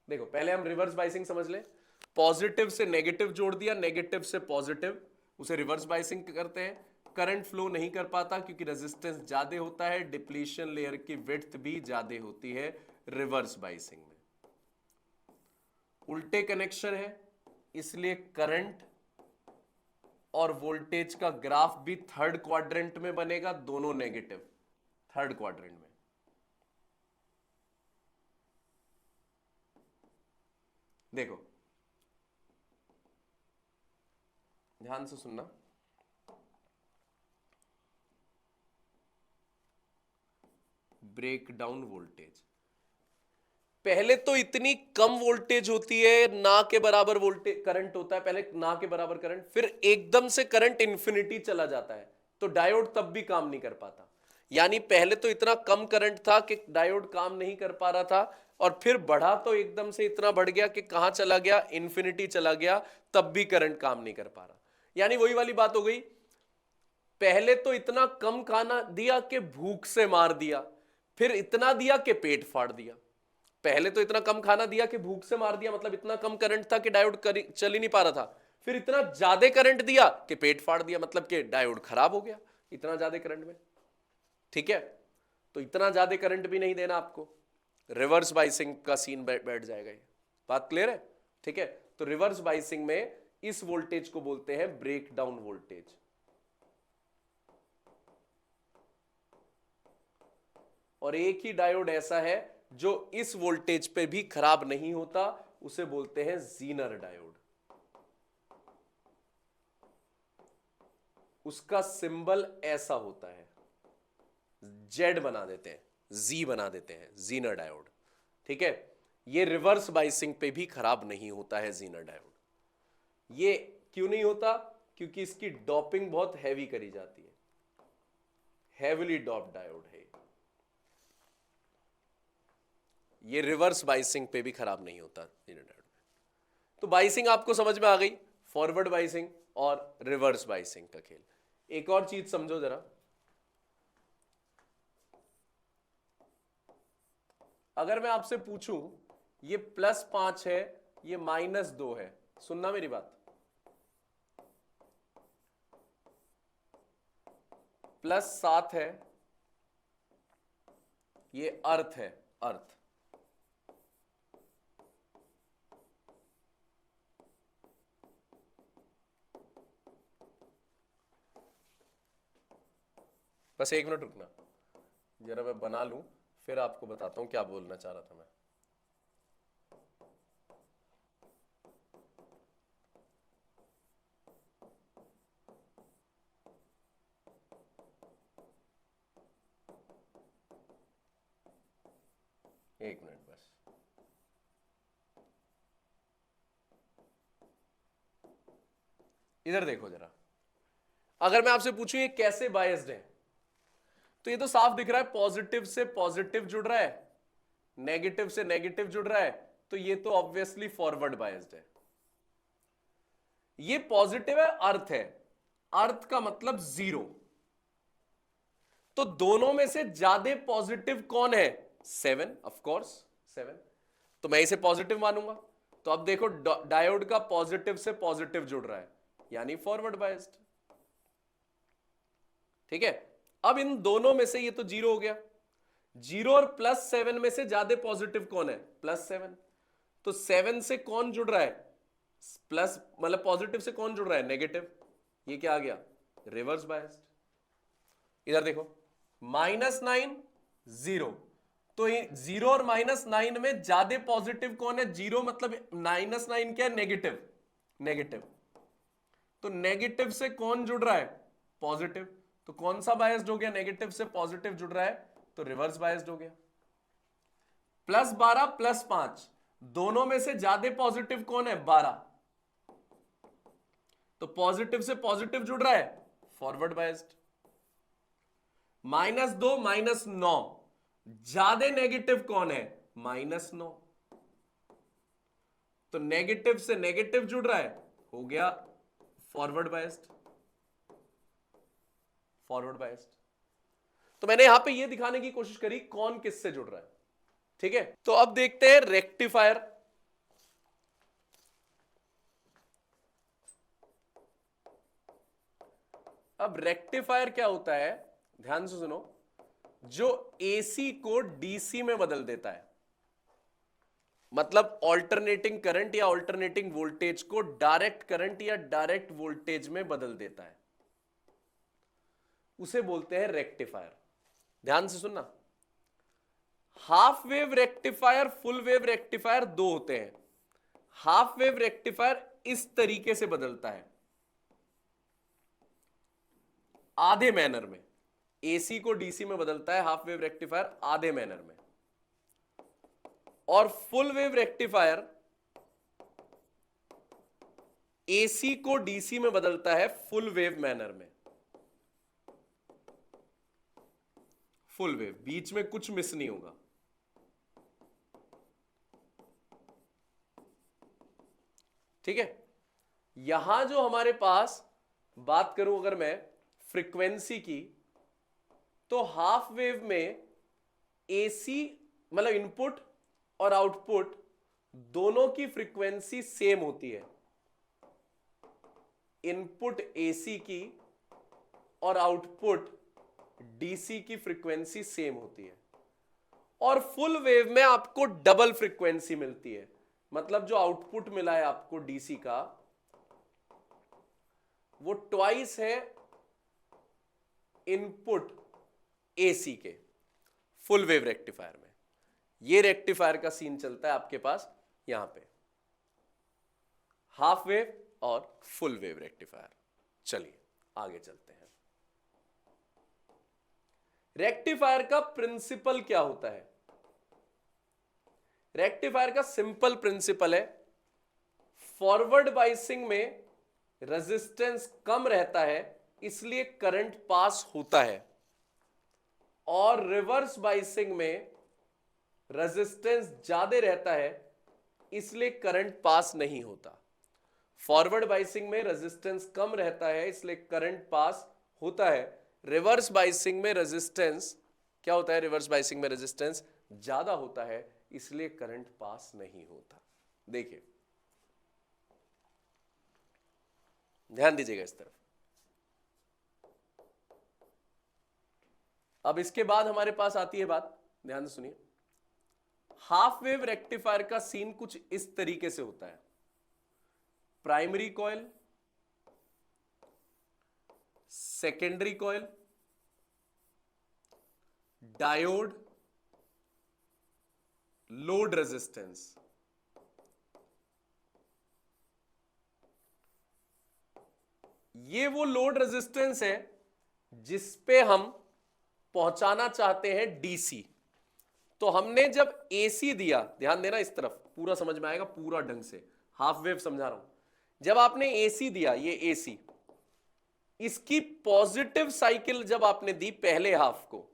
देखो पहले हम रिवर्स बाइसिंग समझ ले। पॉजिटिव से नेगेटिव जोड़ दिया, नेगेटिव से पॉजिटिव, उसे रिवर्स बाइसिंग करते हैं। करंट फ्लो नहीं कर पाता क्योंकि रेजिस्टेंस ज्यादा होता है, डिप्लीशन लेयर की विड्थ भी ज्यादा होती है रिवर्स बाइसिंग में। उल्टे कनेक्शन है, इसलिए करंट और वोल्टेज का ग्राफ भी थर्ड क्वाड्रेंट में बनेगा, दोनों नेगेटिव, थर्ड क्वाड्रेंट में। देखो ध्यान से सुनना, ब्रेक डाउन वोल्टेज। पहले तो इतनी कम वोल्टेज होती है, ना के बराबर वोल्टेज करंट होता है, पहले ना के बराबर करंट, फिर एकदम से करंट इंफिनिटी चला जाता है, तो डायोड तब भी काम नहीं कर पाता। यानी पहले तो इतना कम करंट था कि डायोड काम नहीं कर पा रहा था, और फिर बढ़ा तो एकदम से इतना बढ़ गया कि कहां चला गया, इंफिनिटी चला गया, तब भी करंट काम नहीं कर पा रहा। यानी वही वाली बात हो गई, पहले तो इतना कम खाना दिया कि भूख से मार दिया, फिर इतना दिया कि पेट फाड़ दिया। पहले तो इतना कम खाना दिया कि भूख से मार दिया, मतलब इतना कम करंट था कि डायोड चल ही नहीं पा रहा था। फिर इतना ज्यादा करंट दिया कि पेट फाड़ दिया, मतलब कि डायोड खराब हो गया इतना ज्यादा करंट में। ठीक है, तो इतना ज्यादा करंट भी नहीं देना आपको, रिवर्स बाइसिंग का सीन बैठ जाएगा। ये बात क्लियर है? ठीक है, तो रिवर्स बाइसिंग में इस वोल्टेज को बोलते हैं ब्रेक डाउन वोल्टेज। और एक ही डायोड ऐसा है जो इस वोल्टेज पे भी खराब नहीं होता, उसे बोलते हैं जीनर डायोड। उसका सिंबल ऐसा होता है, जेड बना देते हैं, जी बना देते हैं, जीनर डायोड। ठीक है, ये रिवर्स बाइसिंग पे भी खराब नहीं होता है जीनर डायोड। ये क्यों नहीं होता? क्योंकि इसकी डॉपिंग बहुत हैवी करी जाती है, हैविली डॉप डायोड है। ये रिवर्स बाइसिंग पे भी खराब नहीं होता जीनर डायोड में। तो बाइसिंग आपको समझ में आ गई, फॉरवर्ड बाइसिंग और रिवर्स बाइसिंग का खेल। एक और चीज समझो जरा, अगर मैं आपसे पूछूं ये +5 है, ये -2 है, सुनना मेरी बात, +7 है, ये अर्थ है, अर्थ, बस 1 मिनट रुकना, जरा मैं बना लूं, फिर आपको बताता हूं क्या बोलना चाह रहा था मैं। एक मिनट बस। इधर देखो जरा, अगर मैं आपसे पूछूं ये कैसे बायस्ड है, तो ये तो साफ दिख रहा है, पॉजिटिव से पॉजिटिव जुड़ रहा है, नेगेटिव से नेगेटिव जुड़ रहा है, तो ये तो ऑब्वियसली फॉरवर्ड बायस्ड है। ये पॉजिटिव है, अर्थ है, अर्थ का मतलब 0, तो दोनों में से ज्यादा पॉजिटिव कौन है? 7, ऑफ कोर्स 7, तो मैं इसे पॉजिटिव मानूंगा। तो अब देखो डायोड का पॉजिटिव से पॉजिटिव जुड़ रहा है, यानी फॉरवर्ड बायस्ड। ठीक है, अब इन दोनों में से ये तो 0 हो गया, 0 और +7 में से ज्यादा पॉजिटिव कौन है? +7। तो 7 से कौन जुड़ रहा है? प्लस, मतलब पॉजिटिव से कौन जुड़ रहा है? नेगेटिव। ये क्या आ गया? Reverse biased. इधर देखो, -9 0, तो 0 और -9 में ज्यादा पॉजिटिव कौन है? 0 मतलब -9 क्या है? नेगेटिव। नेगेटिव, तो नेगेटिव से कौन जुड़ रहा है? पॉजिटिव। तो कौन सा बायस्ड हो गया? नेगेटिव से पॉजिटिव जुड़ रहा है, तो रिवर्स बायस्ड हो गया। +12 +5, दोनों में से ज्यादा पॉजिटिव कौन है? 12, तो पॉजिटिव से पॉजिटिव जुड़ रहा है, फॉरवर्ड बायस्ड। -2 -9, ज्यादा नेगेटिव कौन है? -9, तो नेगेटिव से नेगेटिव जुड़ रहा है, हो गया फॉरवर्ड बायस्ड। Forward biased. तो मैंने यहां पे ये दिखाने की कोशिश करी कौन किससे जुड़ रहा है। ठीक है, तो अब देखते हैं रेक्टिफायर। अब रेक्टिफायर क्या होता है, ध्यान से सुनो, जो एसी को डीसी में बदल देता है, मतलब ऑल्टरनेटिंग करंट या ऑल्टरनेटिंग वोल्टेज को डायरेक्ट करंट या डायरेक्ट वोल्टेज में बदल देता है, उसे बोलते हैं रेक्टिफायर। ध्यान से सुनना, half wave rectifier, full wave rectifier दो होते हैं। हाफ वेव रेक्टिफायर इस तरीके से बदलता है, आधे मैनर में। एसी को डीसी में बदलता है हाफ वेव रेक्टिफायर आधे मैनर में, और फुल वेव रेक्टिफायर एसी को डीसी में बदलता है फुल वेव मैनर में। फुल वेव, बीच में कुछ मिस नहीं होगा। ठीक है, यहां जो हमारे पास बात करूं अगर मैं फ्रीक्वेंसी की, तो हाफ वेव में एसी मतलब इनपुट और आउटपुट दोनों की फ्रीक्वेंसी सेम होती है। इनपुट एसी की और आउटपुट डीसी की फ्रीक्वेंसी सेम होती है। और फुल वेव में आपको डबल फ्रीक्वेंसी मिलती है, मतलब जो आउटपुट मिला है आपको डीसी का, वो ट्वाइस है इनपुट एसी के फुल वेव रेक्टिफायर में। ये रेक्टिफायर का सीन चलता है आपके पास यहां पे, हाफ वेव और फुल वेव रेक्टिफायर। चलिए आगे चलते हैं। रेक्टिफायर का प्रिंसिपल क्या होता है? रेक्टिफायर का सिंपल प्रिंसिपल है, फॉरवर्ड बाइसिंग में रेजिस्टेंस कम रहता है इसलिए करंट पास होता है, और रिवर्स बाइसिंग में रेजिस्टेंस ज्यादा रहता है इसलिए करंट पास नहीं होता। फॉरवर्ड बाइसिंग में रेजिस्टेंस कम रहता है इसलिए करंट पास होता है, रिवर्स बाइसिंग में रेजिस्टेंस क्या होता है? रिवर्स बाइसिंग में रेजिस्टेंस ज्यादा होता है इसलिए करंट पास नहीं होता। देखिए, ध्यान दीजिएगा इस तरफ। अब इसके बाद हमारे पास आती है बात, ध्यान से सुनिए। हाफ वेव रेक्टिफायर का सीन कुछ इस तरीके से होता है, primary coil, secondary coil, diode, load resistance. ये वो लोड रेजिस्टेंस है जिस पे हम पहुंचाना चाहते हैं डीसी। तो हमने जब एसी दिया, ध्यान देना इस तरफ, पूरा समझ में आएगा पूरा ढंग से, हाफ वेव समझा रहा हूं। जब आपने एसी दिया, ये एसी, इसकी पॉजिटिव साइकिल जब आपने दी पहले हाफ को,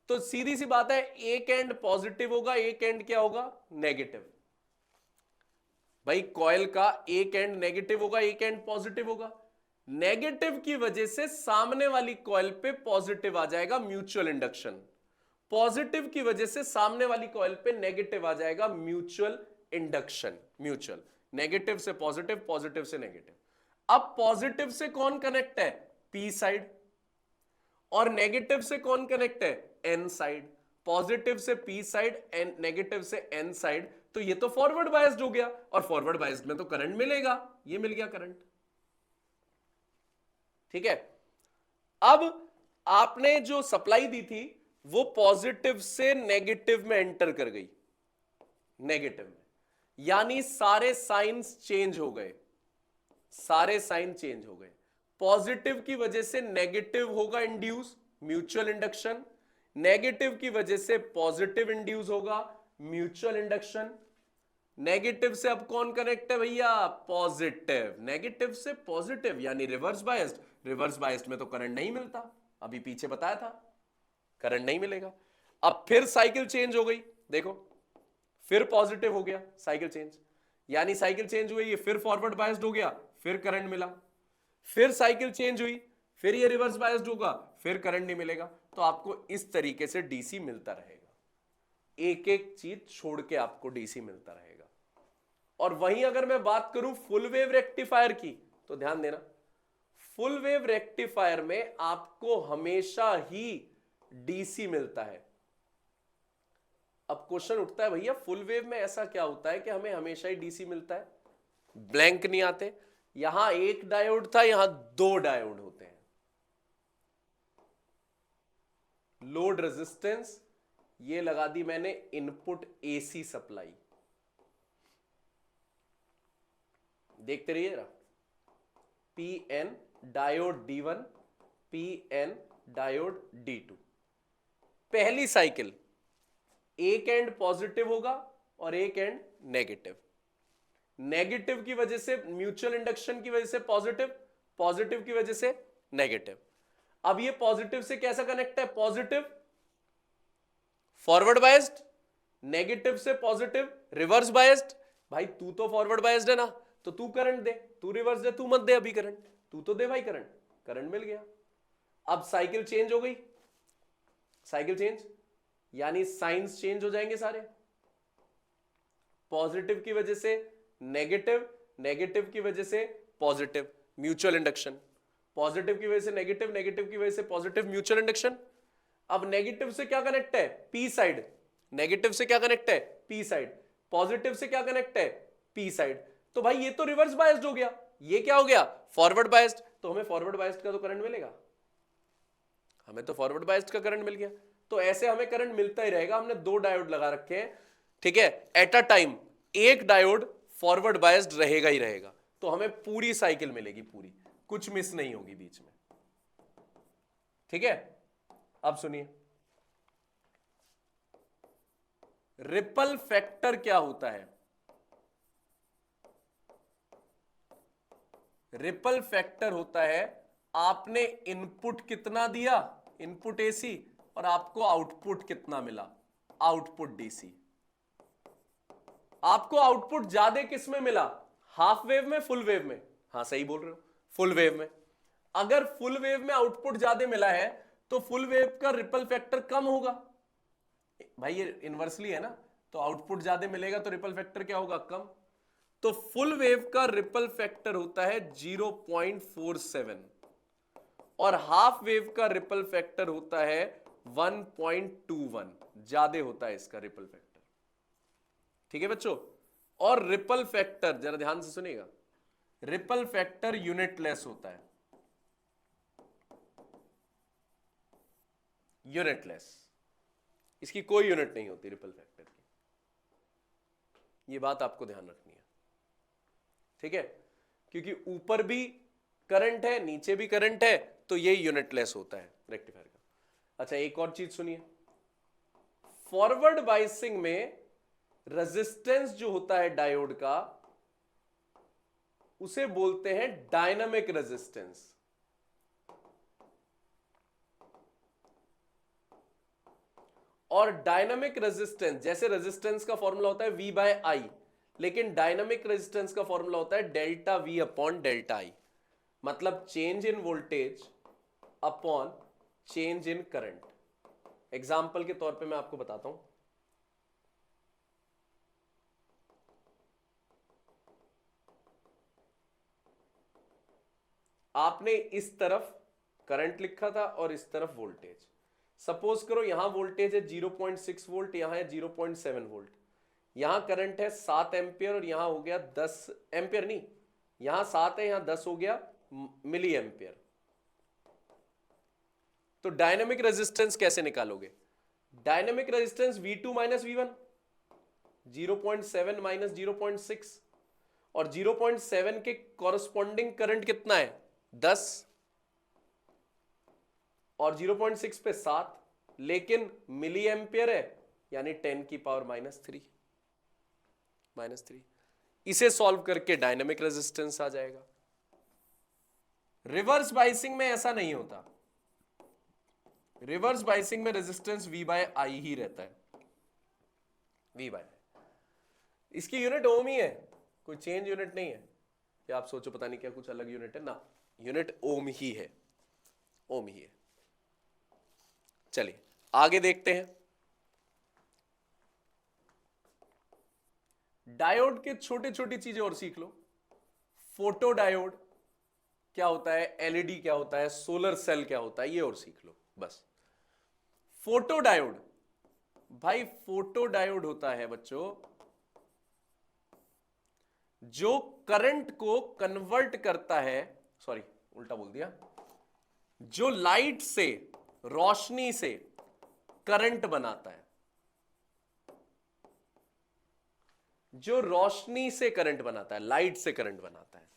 तो सीधी सी बात है एक एंड पॉजिटिव होगा, एक एंड क्या होगा? नेगेटिव। भाई कॉइल का एक एंड नेगेटिव होगा, एक एंड पॉजिटिव होगा। नेगेटिव की वजह से सामने वाली कॉइल पे पॉजिटिव आ जाएगा, म्यूचुअल इंडक्शन। पॉजिटिव की वजह से सामने वाली कॉइल पे नेगेटिव आ जाएगा, म्यूचुअल इंडक्शन। म्यूचुअल, नेगेटिव से पॉजिटिव, पॉजिटिव से नेगेटिव। अब पॉजिटिव से कौन कनेक्ट है? P side. और नेगेटिव से कौन कनेक्ट है, एन साइड, पॉजिटिव से पी साइड, एन नेगेटिव से एन साइड, तो ये तो फॉरवर्ड बायस्ड हो गया, और फॉरवर्ड बायस्ड में तो करंट मिलेगा, ये मिल गया करंट। ठीक है, अब आपने जो सप्लाई दी थी वो पॉजिटिव से नेगेटिव में एंटर कर गई, नेगेटिव में, यानी सारे साइंस चेंज हो गए, सारे साइन चेंज हो गए। पॉजिटिव की वजह से नेगेटिव होगा इंड्यूस, म्यूचुअल इंडक्शन, नेगेटिव की वजह से पॉजिटिव इंड्यूस होगा, म्यूचुअल इंडक्शन। नेगेटिव से अब कौन कनेक्ट है भैया, पॉजिटिव, नेगेटिव से पॉजिटिव यानी रिवर्स बायस्ड, रिवर्स बायस्ड में तो करंट नहीं मिलता, अभी पीछे बताया था करंट नहीं मिलेगा। अब फिर साइकिल चेंज हो गई, देखो फिर पॉजिटिव हो गया, साइकिल चेंज, यानी साइकिल चेंज हुई, ये फिर फॉरवर्ड बायस्ड हो गया, फिर करंट मिला, फिर साइकिल चेंज हुई, फिर ये रिवर्स बायस्ड होगा, फिर करंट नहीं मिलेगा। तो आपको इस तरीके से डीसी मिलता रहेगा, एक एक चीज छोड़ के आपको डीसी मिलता रहेगा। और वहीं अगर मैं बात करूं फुल वेव रेक्टिफायर की, तो ध्यान देना, फुल वेव रेक्टिफायर में आपको हमेशा ही डीसी मिलता है। अब क्वेश्चन उठता है भैया फुल वेव में ऐसा क्या होता है कि हमें हमेशा ही डीसी मिलता है, ब्लैंक नहीं आते। यहां एक डायोड था, यहां दो डायोड होते हैं, लोड रेजिस्टेंस, ये लगा दी मैंने इनपुट एसी सप्लाई, देखते रहिएगा, P N diode D1, P N diode D2। पहली साइकिल एक एंड पॉजिटिव होगा और एक एंड नेगेटिव, नेगेटिव की वजह से म्यूचुअल इंडक्शन की वजह से पॉजिटिव, पॉजिटिव की वजह से नेगेटिव। अब ये पॉजिटिव से कैसा कनेक्ट है, पॉजिटिव फॉरवर्ड बायस्ड, नेगेटिव से पॉजिटिव रिवर्स बायस्ड। भाई तू तो फॉरवर्ड बायस्ड है ना, तो तू करंट दे, तू रिवर्स दे, तू मत दे अभी करंट, तू तो दे भाई करंट, करंट मिल गया। अब साइकिल चेंज हो गई, साइकिल चेंज यानी साइंस चेंज हो जाएंगे सारे, पॉजिटिव की वजह से नेगेटिव, नेगेटिव की वजह से पॉजिटिव, म्यूचुअल इंडक्शन, पॉजिटिव की वजह से नेगेटिव, नेगेटिव की वजह से पॉजिटिव, म्यूचुअल इंडक्शन। अब नेगेटिव से क्या कनेक्ट है, पी साइड, नेगेटिव से क्या कनेक्ट है, पी साइड, पॉजिटिव से क्या कनेक्ट है, पी साइड। तो भाई ये तो रिवर्स बायस्ड हो गया, ये क्या हो गया, फॉरवर्ड बायस्ड। तो हमें फॉरवर्ड बायस्ड का तो करंट मिलेगा, हमें तो फॉरवर्ड बायस्ड का करंट मिल गया। तो ऐसे हमें करंट मिलता ही रहेगा। हमने दो डायोड लगा रखे हैं, ठीक है, एट अ टाइम एक डायोड फॉरवर्ड बायस्ड रहेगा ही रहेगा, तो हमें पूरी साइकिल मिलेगी, पूरी, कुछ मिस नहीं होगी बीच में। ठीक है, अब सुनिए रिपल फैक्टर क्या होता है। रिपल फैक्टर होता है आपने इनपुट कितना दिया, इनपुट एसी, और आपको आउटपुट कितना मिला, आउटपुट डीसी। आपको आउटपुट ज्यादा किस में मिला, हाफ वेव में, फुल वेव में, हाँ सही बोल रहे हो, फुल वेव में। अगर फुल वेव में आउटपुट ज्यादा मिला है तो फुल वेव का रिपल फैक्टर कम होगा, भाई ये इनवर्सली है ना, तो आउटपुट ज्यादा मिलेगा तो रिपल फैक्टर क्या होगा, कम। तो फुल वेव का रिपल फैक्टर होता है 0.47 और हाफ वेव का रिपल फैक्टर होता है 1.21, ज्यादा होता है इसका रिपल फैक्टर। ठीक है बच्चों, और रिपल फैक्टर जरा ध्यान से सुनिएगा, रिपल फैक्टर यूनिटलेस होता है, यूनिटलेस, इसकी कोई यूनिट नहीं होती रिपल फैक्टर की, ये बात आपको ध्यान रखनी है। ठीक है, क्योंकि ऊपर भी करंट है नीचे भी करंट है, तो ये यूनिटलेस होता है रेक्टिफायर का। अच्छा एक और चीज सुनिए, फॉरवर्ड बायसिंग में रेजिस्टेंस जो होता है डायोड का, उसे बोलते हैं डायनामिक रेजिस्टेंस। और डायनामिक रेजिस्टेंस, जैसे रेजिस्टेंस का फॉर्मूला होता है V/I, लेकिन डायनामिक रेजिस्टेंस का फॉर्मूला होता है delta V upon delta I, मतलब change in voltage upon change in current. Example के तौर पे मैं आपको बताता हूं, आपने इस तरफ करंट लिखा था और इस तरफ वोल्टेज। सपोज करो यहां वोल्टेज है 0.6 वोल्ट, यहां है 0.7 वोल्ट, यहां करंट है 7 एम्पियर और यहां हो गया 10 एम्पियर, नहीं यहां 7 है यहां 10 हो गया मिली एम्पियर। तो डायनेमिक रेजिस्टेंस कैसे निकालोगे? Dynamic resistance V2 minus V1, 0.7 minus 0.6, और 0.7 के कॉरस्पॉन्डिंग करंट कितना है 10, और 0.6 पे 7, लेकिन मिली एम्पियर है यानी 10 की पावर -3। इसे सॉल्व करके डायनेमिक रेजिस्टेंस आ जाएगा। रिवर्स बाइसिंग में ऐसा नहीं होता, रिवर्स बाइसिंग में रेजिस्टेंस V बाय आई ही रहता है, V बाय। इसकी यूनिट ओम ही है, कोई चेंज यूनिट नहीं है कि आप सोचो पता नहीं क्या कुछ अलग यूनिट है ना, यूनिट ओम ही है, ओम ही है। चलिए आगे देखते हैं। डायोड के छोटे छोटी चीजें और सीख लो। फोटो डायोड क्या होता है, एलईडी क्या होता है, सोलर सेल क्या होता है, ये और सीख लो बस। फोटो डायोड, भाई फोटो डायोड होता है बच्चों जो करंट को कन्वर्ट करता है, सॉरी उल्टा बोल दिया, जो लाइट से, रोशनी से करंट बनाता है, जो रोशनी से करंट बनाता है, लाइट से करंट बनाता है,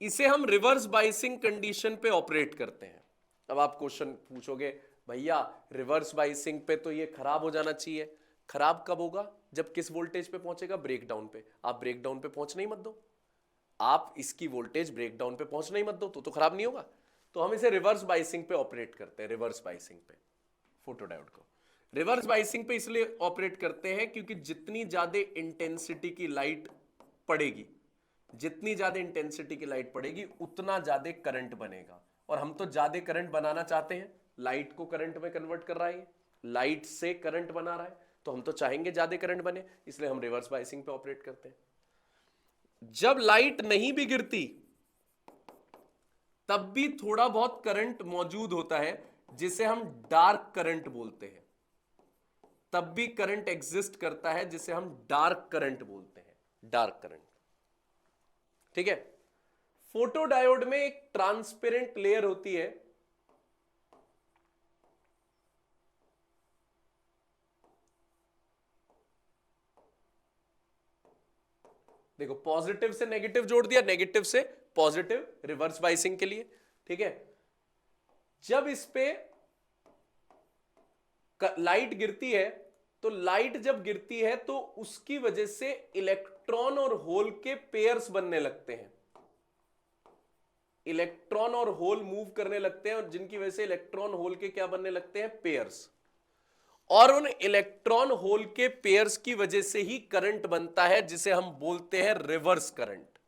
इसे हम रिवर्स बाइसिंग कंडीशन पे ऑपरेट करते हैं। अब आप क्वेश्चन पूछोगे भैया रिवर्स बाइसिंग पे तो ये खराब हो जाना चाहिए, खराब कब होगा? जब किस वोल्टेज पे पहुंचेगा? ब्रेकडाउन पे। आप ब्रेकडाउन पे पहुंचने ही मत दो, आप इसकी वोल्टेज ब्रेकडाउन पे पहुंचने ही मत दो, तो खराब नहीं होगा। तो हम इसे रिवर्स बाइसिंग पे ऑपरेट करते हैं, रिवर्स बाइसिंग पे फोटो डायोड को रिवर्स बाइसिंग पे इसलिए ऑपरेट करते हैं क्योंकि जितनी ज्यादा इंटेंसिटी की लाइट पड़ेगी, जितनी ज्यादा इंटेंसिटी की लाइट पड़ेगी उतना ज्यादा करंट बनेगा, और हम तो ज्यादा करंट बनाना चाहते हैं, लाइट को करंट में कन्वर्ट कर रहा है, लाइट से करंट बना रहा है, तो हम तो चाहेंगे ज्यादा करंट बने, इसलिए हम रिवर्स बाइसिंग पे ऑपरेट करते हैं। जब लाइट नहीं भी गिरती तब भी थोड़ा बहुत करंट मौजूद होता है जिसे हम डार्क करंट बोलते हैं, तब भी करंट एग्जिस्ट करता है जिसे हम डार्क करंट बोलते हैं, डार्क करंट। ठीक है। फोटो डायोड में एक ट्रांसपेरेंट लेयर होती है, देखो पॉजिटिव से नेगेटिव जोड़ दिया, नेगेटिव से पॉजिटिव, रिवर्स बाइसिंग के लिए। ठीक है। जब इस पे लाइट गिरती है, तो लाइट जब गिरती है तो उसकी वजह से इलेक्ट्रॉन और होल के पेयर्स बनने लगते हैं, इलेक्ट्रॉन और होल मूव करने लगते हैं, और जिनकी वजह से इलेक्ट्रॉन होल के क्या बनने लगते हैं? पेयर्स। और उन इलेक्ट्रॉन होल के पेयर्स की वजह से ही करंट बनता है जिसे हम बोलते हैं रिवर्स करंट।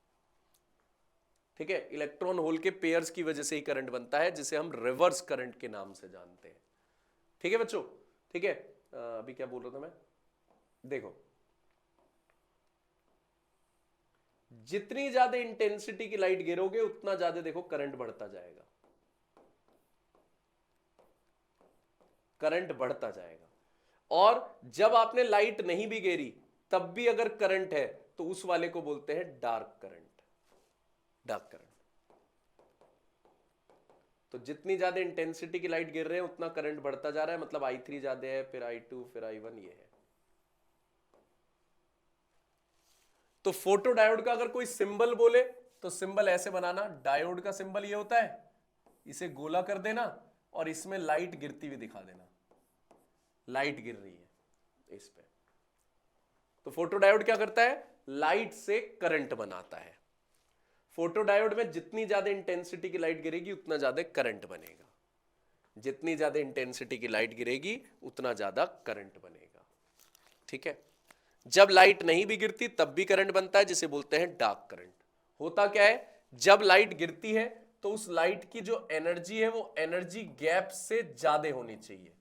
ठीक है। इलेक्ट्रॉन होल के पेयर्स की वजह से ही करंट बनता है जिसे हम रिवर्स करंट के नाम से जानते हैं। ठीक है बच्चों। ठीक है। अभी क्या बोल रहा था मैं, देखो जितनी ज्यादा इंटेंसिटी की लाइट गिरोगे उतना ज्यादा देखो करंट बढ़ता जाएगा, करंट बढ़ता जाएगा। और जब आपने लाइट नहीं भी गिरी तब भी अगर करंट है तो उस वाले को बोलते हैं डार्क करंट, डार्क करंट। तो जितनी ज्यादा इंटेंसिटी की लाइट गिर रहे हैं उतना करंट बढ़ता जा रहा है, मतलब I3 ज्यादा है, फिर I2, फिर I1, ये है। तो फोटो डायोड का अगर कोई सिंबल बोले तो सिंबल ऐसे बनाना, डायोड का सिंबल ये होता है, इसे गोला कर देना और इसमें लाइट गिरती हुई दिखा देना, लाइट गिर रही है इस पे। तो फोटो डायोड क्या करता है? लाइट से करंट बनाता है। फोटो डायोड में जितनी ज्यादा इंटेंसिटी की लाइट गिरेगी उतना ज्यादा करंट बनेगा, जितनी ज्यादा इंटेंसिटी की लाइट गिरेगी उतना ज्यादा करंट बनेगा। ठीक है। जब लाइट नहीं भी गिरती तब भी करंट बनता है जिसे बोलते हैं डार्क करंट। होता क्या है, जब लाइट गिरती है तो उस लाइट की जो एनर्जी है वो एनर्जी गैप से ज्यादा होनी चाहिए,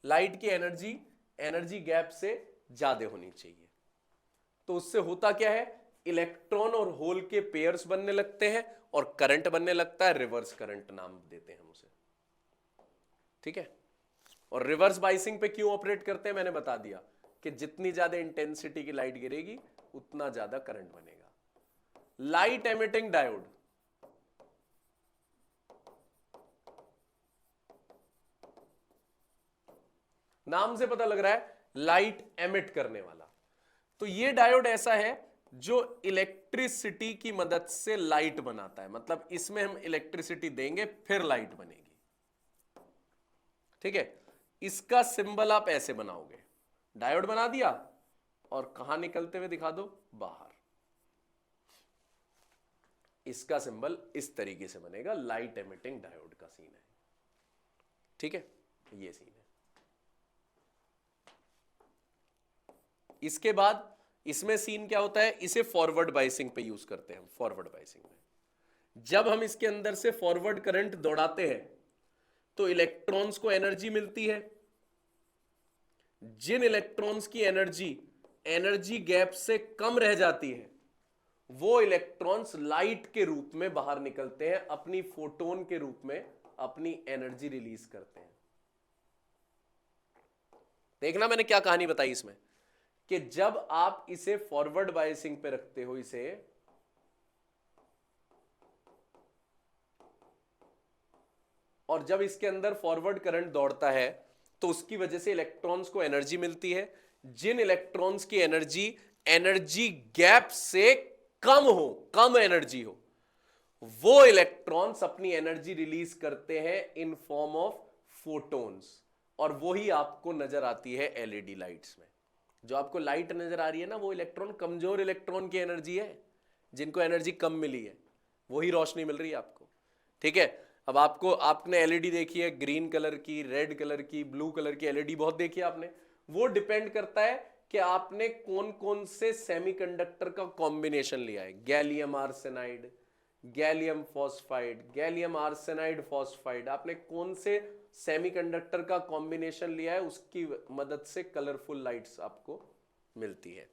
लाइट की एनर्जी गैप से ज्यादा होनी चाहिए। तो उससे होता क्या है, इलेक्ट्रॉन और होल के पेयर्स बनने लगते हैं और करंट बनने लगता है, रिवर्स करंट नाम देते हैं हम उसे। ठीक है, और रिवर्स बाइसिंग पे क्यों ऑपरेट करते हैं मैंने बता दिया कि जितनी ज्यादा इंटेंसिटी की लाइट गिरेगी उतना ज्यादा करंट बनेगा। लाइट एमिटिंग डायोड, नाम से पता लग रहा है लाइट एमिट करने वाला। तो ये डायोड ऐसा है जो इलेक्ट्रिसिटी की मदद से लाइट बनाता है, मतलब इसमें हम इलेक्ट्रिसिटी देंगे फिर लाइट बनेगी। ठीक है, इसका सिंबल आप ऐसे बनाओगे, डायोड बना दिया और कहां निकलते हुए दिखा दो, बाहर। इसका सिंबल इस तरीके से बनेगा, लाइट एमिटिंग डायोड का सीन है। ठीक है, ये सीन है। इसके बाद इसमें सीन क्या होता है, इसे फॉरवर्ड बाइसिंग पे यूज करते हैं हम। फॉरवर्ड बाइसिंग में जब हम इसके अंदर से फॉरवर्ड करंट दौड़ाते हैं तो इलेक्ट्रॉन्स को एनर्जी मिलती है। जिन इलेक्ट्रॉन्स की एनर्जी गैप से कम रह जाती है वो इलेक्ट्रॉन्स लाइट के रूप में बाहर निकलते हैं, अपनी फोटोन के रूप में अपनी एनर्जी रिलीज करते हैं। देखना मैंने क्या कहानी बताई इसमें, कि जब आप इसे फॉरवर्ड बायसिंग पे रखते हो इसे, और जब इसके अंदर फॉरवर्ड करंट दौड़ता है तो उसकी वजह से इलेक्ट्रॉन्स को एनर्जी मिलती है। जिन इलेक्ट्रॉन्स की एनर्जी गैप से कम एनर्जी हो, वो इलेक्ट्रॉन्स अपनी एनर्जी रिलीज करते हैं इन फॉर्म ऑफ फोटोन्स, और वही आपको नजर आती है एलईडी लाइट्स में। जो आपको लाइट नजर आ रही है ना, वो इलेक्ट्रॉन कमजोर इलेक्ट्रॉन की एनर्जी है, जिनको एनर्जी कम मिली है, वही रोशनी मिल रही है आपको। ठीक है, अब आपने एलईडी देखी है ग्रीन कलर की, रेड कलर की, ब्लू कलर की एलईडी बहुत देखी है आपने। वो डिपेंड करता है कि आपने कौन कौन से सेमीकंडक्टर का कॉम्बिनेशन लिया है। Gallium arsenide, gallium phosphide, gallium arsenide phosphide, आपने कौन से सेमीकंडक्टर का कॉम्बिनेशन लिया है, उसकी मदद से कलरफुल लाइट्स आपको मिलती है।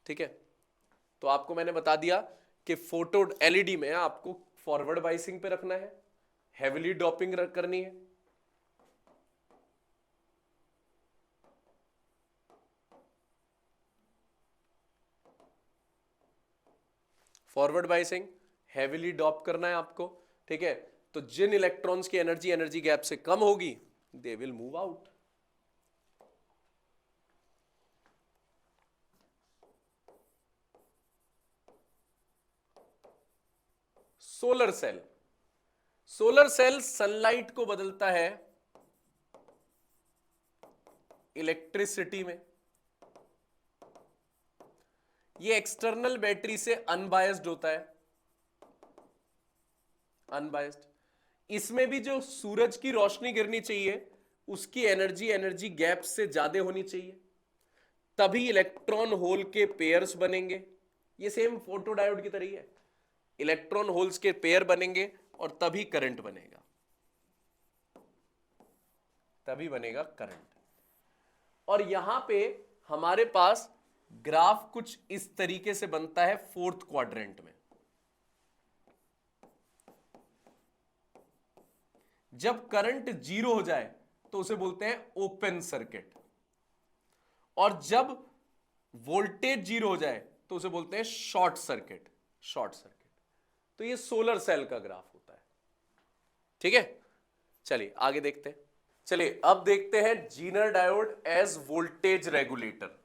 ठीक है, तो आपको मैंने बता दिया कि फोटो एलईडी में आपको फॉरवर्ड बाइसिंग पे रखना है, हेविली डॉपिंग करनी है। फॉरवर्ड बाइसिंग, हेविली डॉप करना है आपको। ठीक है, तो जिन इलेक्ट्रॉन्स की एनर्जी गैप से कम होगी they will move out. Solar cell sunlight को बदलता है इलेक्ट्रिसिटी में। ये एक्सटर्नल बैटरी से अनबायस्ड होता है, अनबायस्ड। इसमें भी जो सूरज की रोशनी गिरनी चाहिए उसकी एनर्जी गैप से ज्यादा होनी चाहिए, तभी इलेक्ट्रॉन होल के पेयर्स बनेंगे। ये सेम फोटो डायोड की तरह ही है, इलेक्ट्रॉन होल्स के पेयर बनेंगे और तभी करंट बनेगा, तभी बनेगा करंट। और यहां पे हमारे पास ग्राफ कुछ इस तरीके से बनता है फोर्थ क्वाड्रेंट में। जब करंट 0 हो जाए तो उसे बोलते हैं ओपन सर्किट, और जब वोल्टेज 0 हो जाए तो उसे बोलते हैं शॉर्ट सर्किट। तो ये सोलर सेल का ग्राफ होता है। ठीक है, चलिए आगे देखते हैं। चलिए अब देखते हैं zener diode as voltage regulator.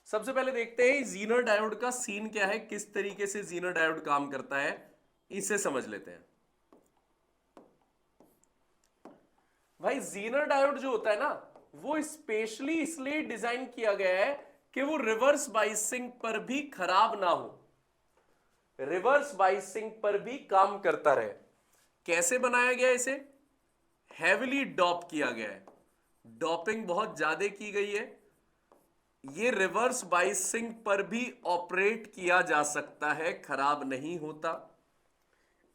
सबसे पहले देखते हैं जीनर डायोड का सीन क्या है, किस तरीके से जीनर डायोड काम करता है, इसे समझ लेते हैं। भाई जीनर डायोड जो होता है ना, वो स्पेशली इसलिए डिजाइन किया गया है कि वो रिवर्स बाइसिंग पर भी खराब ना हो, रिवर्स बाइसिंग पर भी काम करता रहे। कैसे बनाया गया इसे, हेविली डॉप किया गया है, डॉपिंग बहुत ज्यादा की गई है। ये रिवर्स बाइसिंग पर भी ऑपरेट किया जा सकता है, खराब नहीं होता।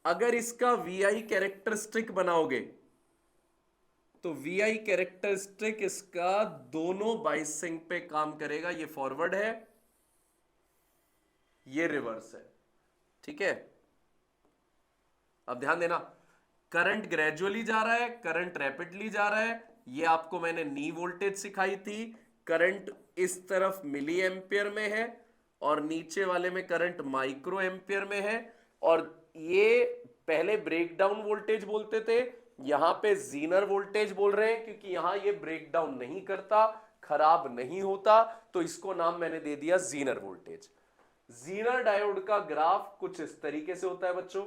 अगर इसका VI कैरेक्टरिस्टिक बनाओगे तो VI कैरेक्टरिस्टिक इसका दोनों बाइसिंग पे काम करेगा। ये फॉरवर्ड है, ये रिवर्स है, ठीक है। अब ध्यान देना, करंट ग्रेजुअली जा रहा है, करंट रैपिडली जा रहा है, ये आपको मैंने नी वोल्टेज सिखाई थी। करंट इस तरफ मिली एम्पियर में है और नीचे वाले में करंट माइक्रो एम्पियर में है, और ये पहले ब्रेकडाउन वोल्टेज बोलते थे, यहां पे जीनर वोल्टेज बोल रहे हैं क्योंकि यहां ये ब्रेकडाउन नहीं करता, खराब नहीं होता, तो इसको नाम मैंने दे दिया जीनर वोल्टेज। जीनर डायोड का ग्राफ कुछ इस तरीके से होता है बच्चों,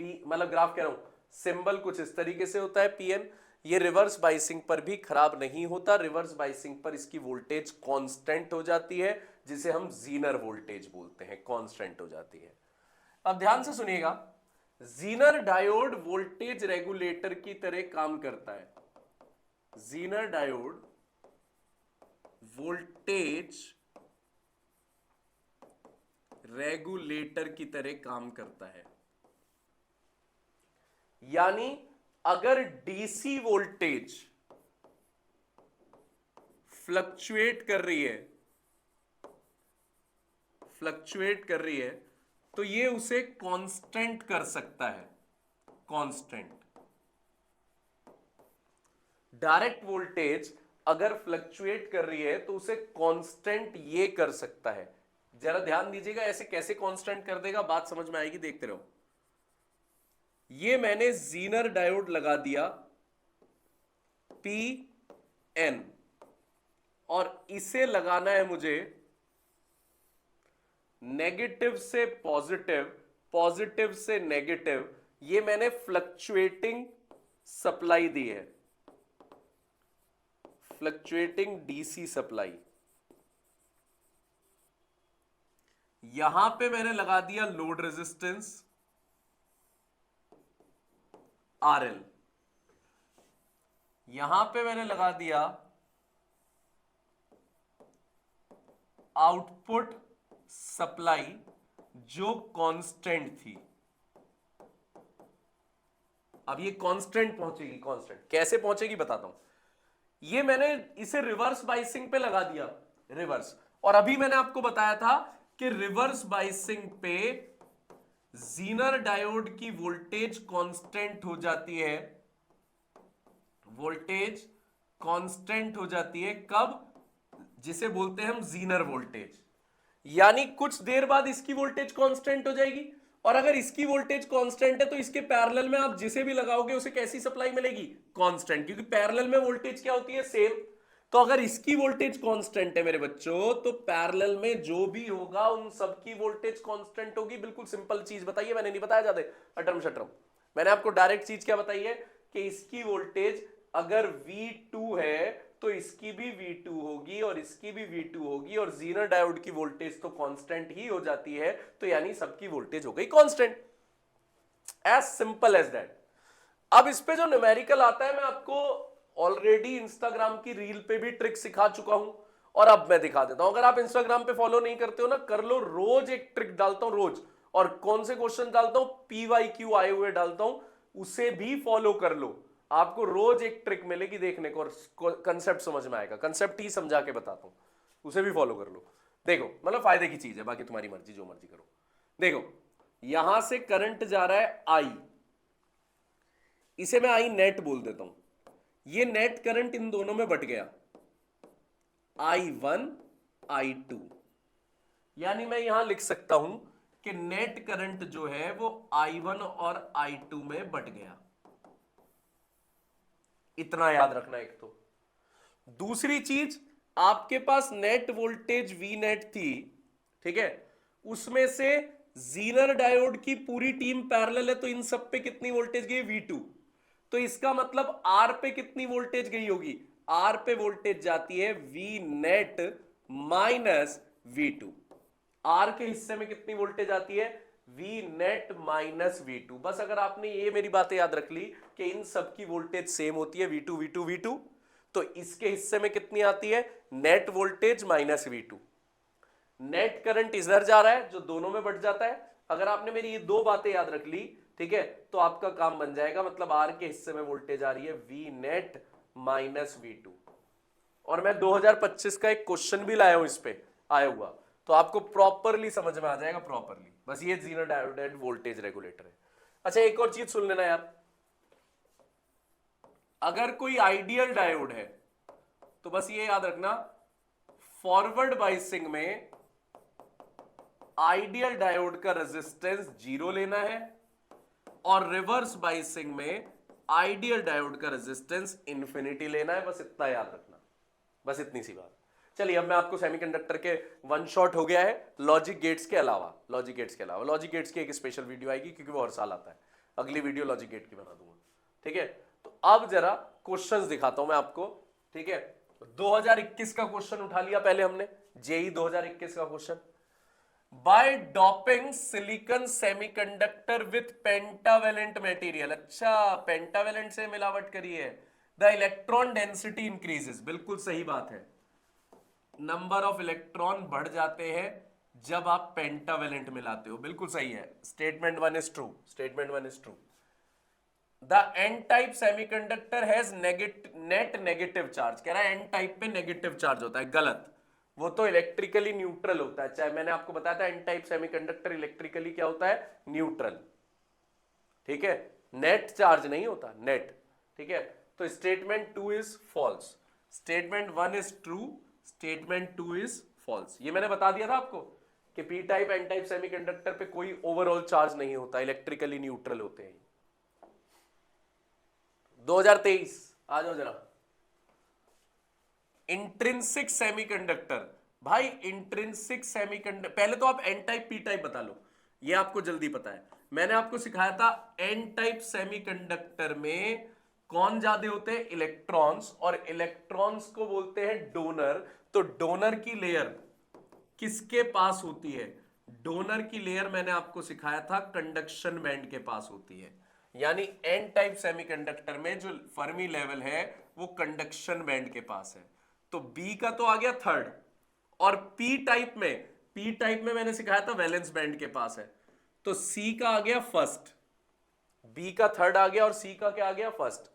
पी मतलब ग्राफ कह रहा हूं, सिंबल कुछ इस तरीके से होता है पीएन। ये रिवर्स बाइसिंग पर भी खराब नहीं होता, रिवर्स बाइसिंग पर इसकी वोल्टेज कांस्टेंट हो जाती है, जिसे हम जीनर वोल्टेज बोलते हैं, कांस्टेंट हो जाती है। अब ध्यान से सुनिएगा, जीनर डायोड वोल्टेज रेगुलेटर की तरह काम करता है। जीनर डायोड वोल्टेज रेगुलेटर की तरह काम करता है, यानी अगर डीसी वोल्टेज फ्लक्चुएट कर रही है, तो ये उसे कांस्टेंट कर सकता है, कांस्टेंट। डायरेक्ट वोल्टेज अगर फ्लक्चुएट कर रही है तो उसे कांस्टेंट ये कर सकता है। जरा ध्यान दीजिएगा, ऐसे कैसे कांस्टेंट कर देगा, बात समझ में आएगी, देखते रहो। ये मैंने जीनर डायोड लगा दिया पी एन, और इसे लगाना है मुझे नेगेटिव से पॉजिटिव, पॉजिटिव से नेगेटिव। ये मैंने फ्लक्चुएटिंग सप्लाई दी है, फ्लक्चुएटिंग डीसी सप्लाई। यहां पे मैंने लगा दिया लोड रेजिस्टेंस आरएल, यहां पे मैंने लगा दिया आउटपुट सप्लाई जो कांस्टेंट थी। अब ये कांस्टेंट पहुंचेगी, कांस्टेंट कैसे पहुंचेगी बताता हूं। ये मैंने इसे रिवर्स बाइसिंग पे लगा दिया, रिवर्स, और अभी मैंने आपको बताया था कि रिवर्स बाइसिंग पे जीनर डायोड की वोल्टेज कांस्टेंट हो जाती है, वोल्टेज कांस्टेंट हो जाती है कब, जिसे बोलते हैं हम जीनर वोल्टेज, यानी कुछ देर बाद इसकी वोल्टेज कांस्टेंट हो जाएगी। और अगर इसकी वोल्टेज कांस्टेंट है तो इसके पैरेलल में आप जिसे भी लगाओगे उसे कैसी सप्लाई मिलेगी, कांस्टेंट, क्योंकि पैरेलल में वोल्टेज क्या होती है, सेम। तो अगर इसकी वोल्टेज कांस्टेंट है मेरे बच्चों, तो पैरेलल में जो भी होगा उन सबकी वोल्टेज कांस्टेंट होगी। बिल्कुल सिंपल चीज बताइए, मैंने नहीं बताया ज्यादा अटरम शटरम, मैंने आपको डायरेक्ट चीज क्या बताई है कि इसकी वोल्टेज अगर V2 है तो इसकी भी V2 होगी और इसकी भी V2 होगी, और जीनर डायोड की वोल्टेज तो कांस्टेंट ही हो जाती है, तो यानी सबकी वोल्टेज हो गई constant. As simple as that. अब इस पे जो न्यूमेरिकल आता है, मैं आपको ऑलरेडी इंस्टाग्राम की रील पे भी ट्रिक सिखा चुका हूं, और अब मैं दिखा देता हूं। अगर आप इंस्टाग्राम पे फॉलो नहीं करते हो ना, कर लो, रोज एक ट्रिक डालता हूं रोज, और कौन से क्वेश्चन डालता हूं, PYQ आए हुए डालता हूं, उसे भी फॉलो कर लो। आपको रोज एक ट्रिक मिलेगी देखने को, और कंसेप्ट समझ में आएगा, कंसेप्ट ही समझा के बताता हूं, उसे भी फॉलो कर लो। देखो, मतलब फायदे की चीज है, बाकी तुम्हारी मर्जी, जो मर्जी करो। देखो, यहां से करंट जा रहा है आई, इसे मैं आई नेट बोल देता हूं। ये नेट करंट इन दोनों में बट गया, I1 I2, यानी मैं यहां लिख सकता हूं कि नेट करंट जो है वो I1 और I2 में बट गया। इतना याद रखना एक तो। दूसरी चीज, आपके पास नेट वोल्टेज V नेट थी, ठीक है, उसमें से जीनर डायोड की पूरी टीम पैरेलल है, तो इन सब पे कितनी वोल्टेज गई, V2। तो इसका मतलब R पे कितनी वोल्टेज गई होगी, R पे वोल्टेज जाती है V net minus V2। R के हिस्से में कितनी वोल्टेज आती है, V नेट माइनस V2। बस अगर आपने ये मेरी बातें याद रख ली कि इन सब की वोल्टेज सेम होती है, V2 V2 V2, तो इसके हिस्से में कितनी आती है, net voltage minus V2। Net current इधर जा रहा है जो दोनों में बढ़ जाता है। अगर आपने मेरी ये दो बातें याद रख ली, ठीक है, तो आपका काम बन जाएगा। मतलब R के हिस्से में वोल्टेज आ रही है V नेट माइनस V2। और मैं 2025 का एक क्वेश्चन भी लाया हूं इस पे आया हुआ, तो आपको प्रॉपरली समझ में आ जाएगा, प्रॉपरली। बस ये zero diode end voltage regulator है। अच्छा, एक और चीज सुन लेना यार, अगर कोई आइडियल डायोड है तो बस ये याद रखना, फॉरवर्ड बाइसिंग में आइडियल डायोड का रेजिस्टेंस 0 लेना है और रिवर्स बाइसिंग में आइडियल डायोड का रेजिस्टेंस इंफिनिटी लेना है। बस इतना याद रखना, बस इतनी सी बात। चलिए, अब मैं आपको सेमीकंडक्टर के वन शॉट हो गया है लॉजिक गेट्स के अलावा। लॉजिक गेट्स की एक स्पेशल वीडियो आएगी क्योंकि वो हर साल आता है। अगली वीडियो लॉजिक गेट की बना दूंगा, ठीक है। तो अब जरा क्वेश्चंस दिखाता हूं मैं आपको, ठीक है। 2021 का क्वेश्चन उठा लिया पहले हमने, जेई 2021 का question. By doping silicon semiconductor with pentavalent material. अच्छा, पेंटावेलेंट से मिलावट करी है, द इलेक्ट्रॉन डेंसिटी इंक्रीजेस। बिल्कुल सही बात है, नंबर ऑफ इलेक्ट्रॉन बढ़ जाते हैं जब आप पेंटावेलेंट मिलाते हो। बिल्कुल सही है, statement one is true, statement one is true. The N type semiconductor has net negative charge. कह रहा है एन टाइप पे नेगेटिव चार्ज होता है, गलत। वो तो इलेक्ट्रिकली न्यूट्रल होता है। चाहे मैंने आपको बताया था एन टाइप सेमीकंडक्टर इलेक्ट्रिकली क्या होता है, न्यूट्रल, ठीक है। नेट चार्ज नहीं होता, नेट, ठीक है। तो statement two is false, statement one is true, statement two is false. ये मैंने बता दिया था आपको कि P type N type semiconductor पे कोई ओवरऑल चार्ज नहीं होता, इलेक्ट्रिकली न्यूट्रल होते हैं। 2023 आ जाओ जरा। इंट्रिंसिक सेमीकंडक्टर, भाई इंट्रिंसिक सेमीकंडक्टर, पहले तो आप एन टाइप पी टाइप बता लो, ये आपको जल्दी पता है। मैंने आपको सिखाया था एन टाइप सेमीकंडक्टर में कौन ज्यादा होते हैं, इलेक्ट्रॉन्स, और इलेक्ट्रॉन्स को बोलते हैं डोनर। तो डोनर की लेयर किसके पास होती है, डोनर की लेयर मैंने आपको सिखाया था कंडक्शन बैंड के पास होती है। यानी एन टाइप सेमीकंडक्टर में जो फर्मी लेवल है वो कंडक्शन बैंड के पास है। तो बी का तो आ गया थर्ड, और पी टाइप में मैंने सिखाया था वैलेंस बैंड के पास है, तो सी का आ गया फर्स्ट, बी का थर्ड आ गया और सी का क्या आ गया, फर्स्ट।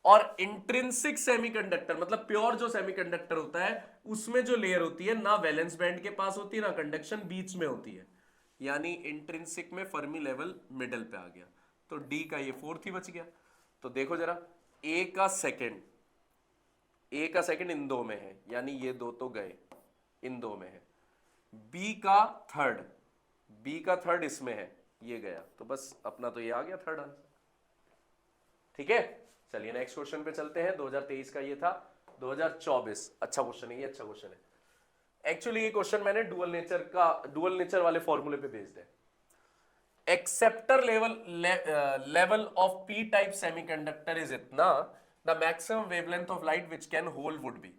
और इंट्रिंसिक सेमीकंडक्टर मतलब प्योर जो सेमीकंडक्टर होता है उसमें जो लेयर होती है ना वैलेंस बैंड के पास होती है ना कंडक्शन, बीच में होती है। यानी इंट्रिंसिक में फर्मी लेवल मिडल पे आ गया, तो डी का ये फोर्थ ही बच गया। तो देखो जरा, ए का सेकंड इन दो में है, यानी ये दो तो गए, इन दो में है। बी का थर्ड इसमें है, ये गया, तो बस अपना तो ये आ गया थर्ड आंसर, ठीक है। चलिए नेक्स्ट क्वेश्चन पे चलते हैं। 2023 का ये था, 2024 अच्छा क्वेश्चन है, ये अच्छा क्वेश्चन है। एक्चुअली ये क्वेश्चन मैंने डुअल नेचर वाले फॉर्मूले पे भेज दिया। Acceptor level of P type semiconductor is इतना, the maximum wavelength of light which can hole would be,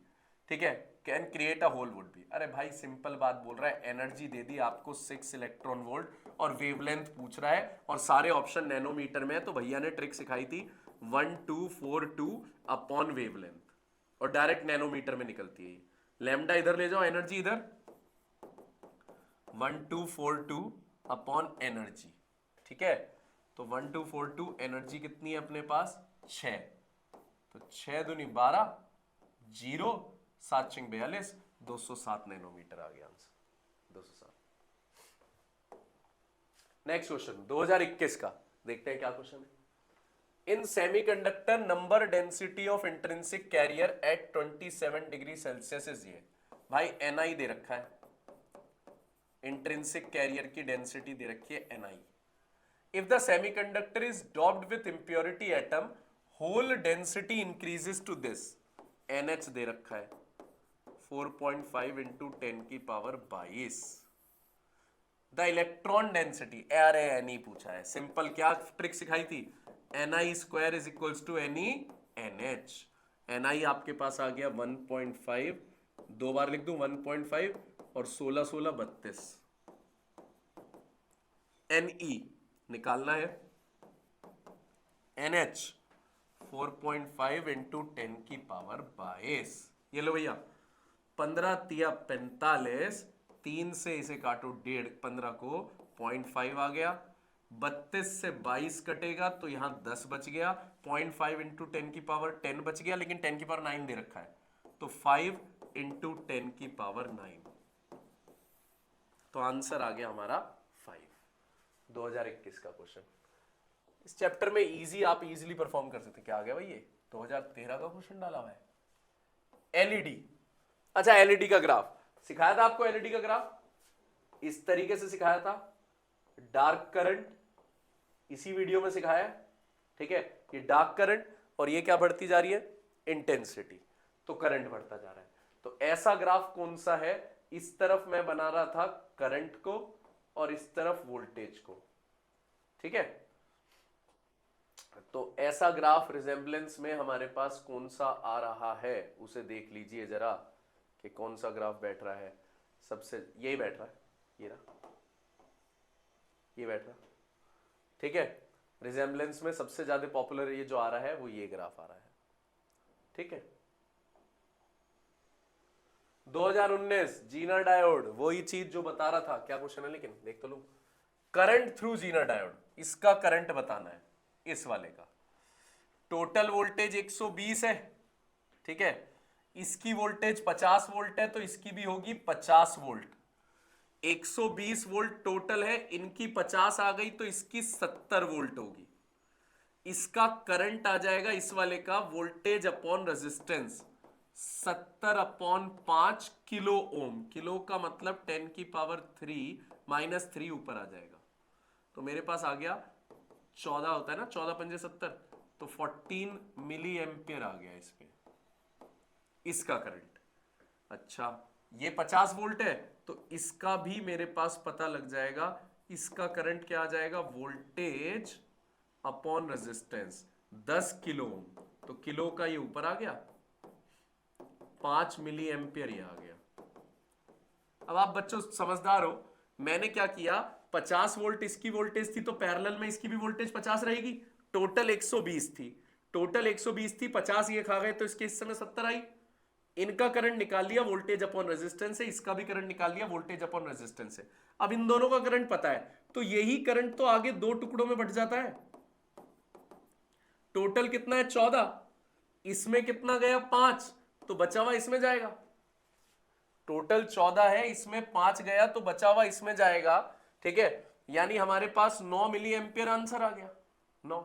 ठीक है, can create a hole would be. अरे भाई सिंपल बात बोल रहा है, एनर्जी दे दी आपको 6 इलेक्ट्रॉन वोल्ट और वेवलेंथ पूछ रहा है और सारे ऑप्शन नैनोमीटर में है। तो भैया ने ट्रिक सिखाई थी 1242 अपॉन वेवलेंथ, और डायरेक्ट नैनोमीटर में निकलती है। लैम्डा इधर ले जाओ, एनर्जी इधर, 1242 अपॉन एनर्जी, ठीक है। तो 1242 एनर्जी कितनी है अपने पास, 6, तो 6 दूनी 12, 0, 7 छिंग 42, 207 नैनोमीटर आ गया आंसर, 207। नेक्स्ट क्वेश्चन 2021 का, देखते हैं क्या क्वेश्चन है। In semiconductor number density of intrinsic carrier at 27 degree Celsius is ये। भाई Ni दे रखा है, इंट्रिंसिक कैरियर की डेंसिटी दे रखी है Ni। If the semiconductor is doped with impurity atom, hole density increases to this. NH दे रखा है 4.5 इंटू 10 की पावर 22। द इलेक्ट्रॉन डेंसिटी, अरे Ni पूछा है, सिंपल क्या ट्रिक सिखाई थी, Ni square is equals to Ne NH। Ni आपके पास आ गया 1.5, दो बार लिख दूं 1.5 और 16 16 32। Ne निकालना है, NH 4.5 इंटू 10 की पावर 22। ये लो भैया, 15 तिया 45, 3 से इसे काटो 1.5, 15 को 0.5 आ गया, 32 से 22 कटेगा तो यहां 10 बच गया, 0.5 इंटू 10 की पावर 10 बच गया, लेकिन 10 की पावर 9 दे रखा है, तो 5 इंटू 10 की पावर 9। तो आंसर आ गया हमारा 5। 2021 का क्वेश्चन। इस चैप्टर में इजी, आप इजीली परफॉर्म कर सकते। क्या आ गया भाई? ये 2013 का क्वेश्चन डाला हुआ है। एलईडी। अच्छा, एलईडी का ग्राफ सिखाया था आपको। एलईडी का ग्राफ इस तरीके से सिखाया था। डार्क करंट इसी वीडियो में सिखाया है, ठीक है। ये डार्क करंट और ये क्या बढ़ती जा रही है? इंटेंसिटी। तो करंट बढ़ता जा रहा है। तो ऐसा ग्राफ कौन सा है? इस तरफ मैं बना रहा था करंट को और इस तरफ वोल्टेज को, ठीक है। तो ऐसा ग्राफ रिजेंबलेंस में हमारे पास कौन सा आ रहा है, उसे देख लीजिए जरा कि कौन सा ग्राफ बैठ रहा है। सबसे यही बैठ रहा है, ये रहा, ये बैठ रहा, ठीक है। रिजेंबलेंस में सबसे ज्यादा पॉपुलर ये जो आ रहा है वो ये ग्राफ आ रहा है, ठीक है। 2019 जीना डायोड, वही चीज जो बता रहा था। क्या क्वेश्चन है लेकिन देख तो लो। करंट थ्रू जीना डायोड, इसका करंट बताना है, इस वाले का। टोटल वोल्टेज 120 है, ठीक है। इसकी वोल्टेज 50 वोल्ट है तो इसकी भी होगी 50 वोल्ट। 120 वोल्ट टोटल है, इनकी 50 आ गई तो इसकी 70 वोल्ट होगी। इसका करंट आ जाएगा इस वाले का voltage upon resistance 70 upon 5 kilo ohm. Kilo का मतलब 10 की पावर 3 माइनस 3 ऊपर आ जाएगा। तो मेरे पास आ गया 14 होता है ना, 14 पंजे 70, तो 14 मिली एम्पियर आ गया इस पे, इसका करंट। अच्छा, ये 50 वोल्ट है तो इसका भी मेरे पास पता लग जाएगा। इसका करंट क्या आ जाएगा? Voltage upon resistance 10 kilo ohm. तो किलो का ये ऊपर आ गया, 5 मिली एम्पियर ये आ गया। अब आप बच्चों समझदार हो, मैंने क्या किया, 50 वोल्ट इसकी वोल्टेज थी तो पैरेलल में इसकी भी वोल्टेज 50 रहेगी। टोटल 120 थी, टोटल 120 थी, 50 ये खा गए तो इसके हिस्से में 70 आई। इनका करंट निकाल लिया वोल्टेज अपॉन रेजिस्टेंस है, इसका भी करंट निकाल लिया वोल्टेज अपॉन रेजिस्टेंस है। अब इन दोनों का करंट पता है तो यही करंट तो आगे दो टुकड़ों में बट जाता है। टोटल कितना है? 14, इसमें कितना गया? 5, तो बचा हुआ इसमें जाएगा। टोटल 14 है, इसमें 5 गया तो बचा हुआ इसमें जाएगा, ठीक है। यानी हमारे पास 9 मिली एम्पियर आंसर आ गया। 9।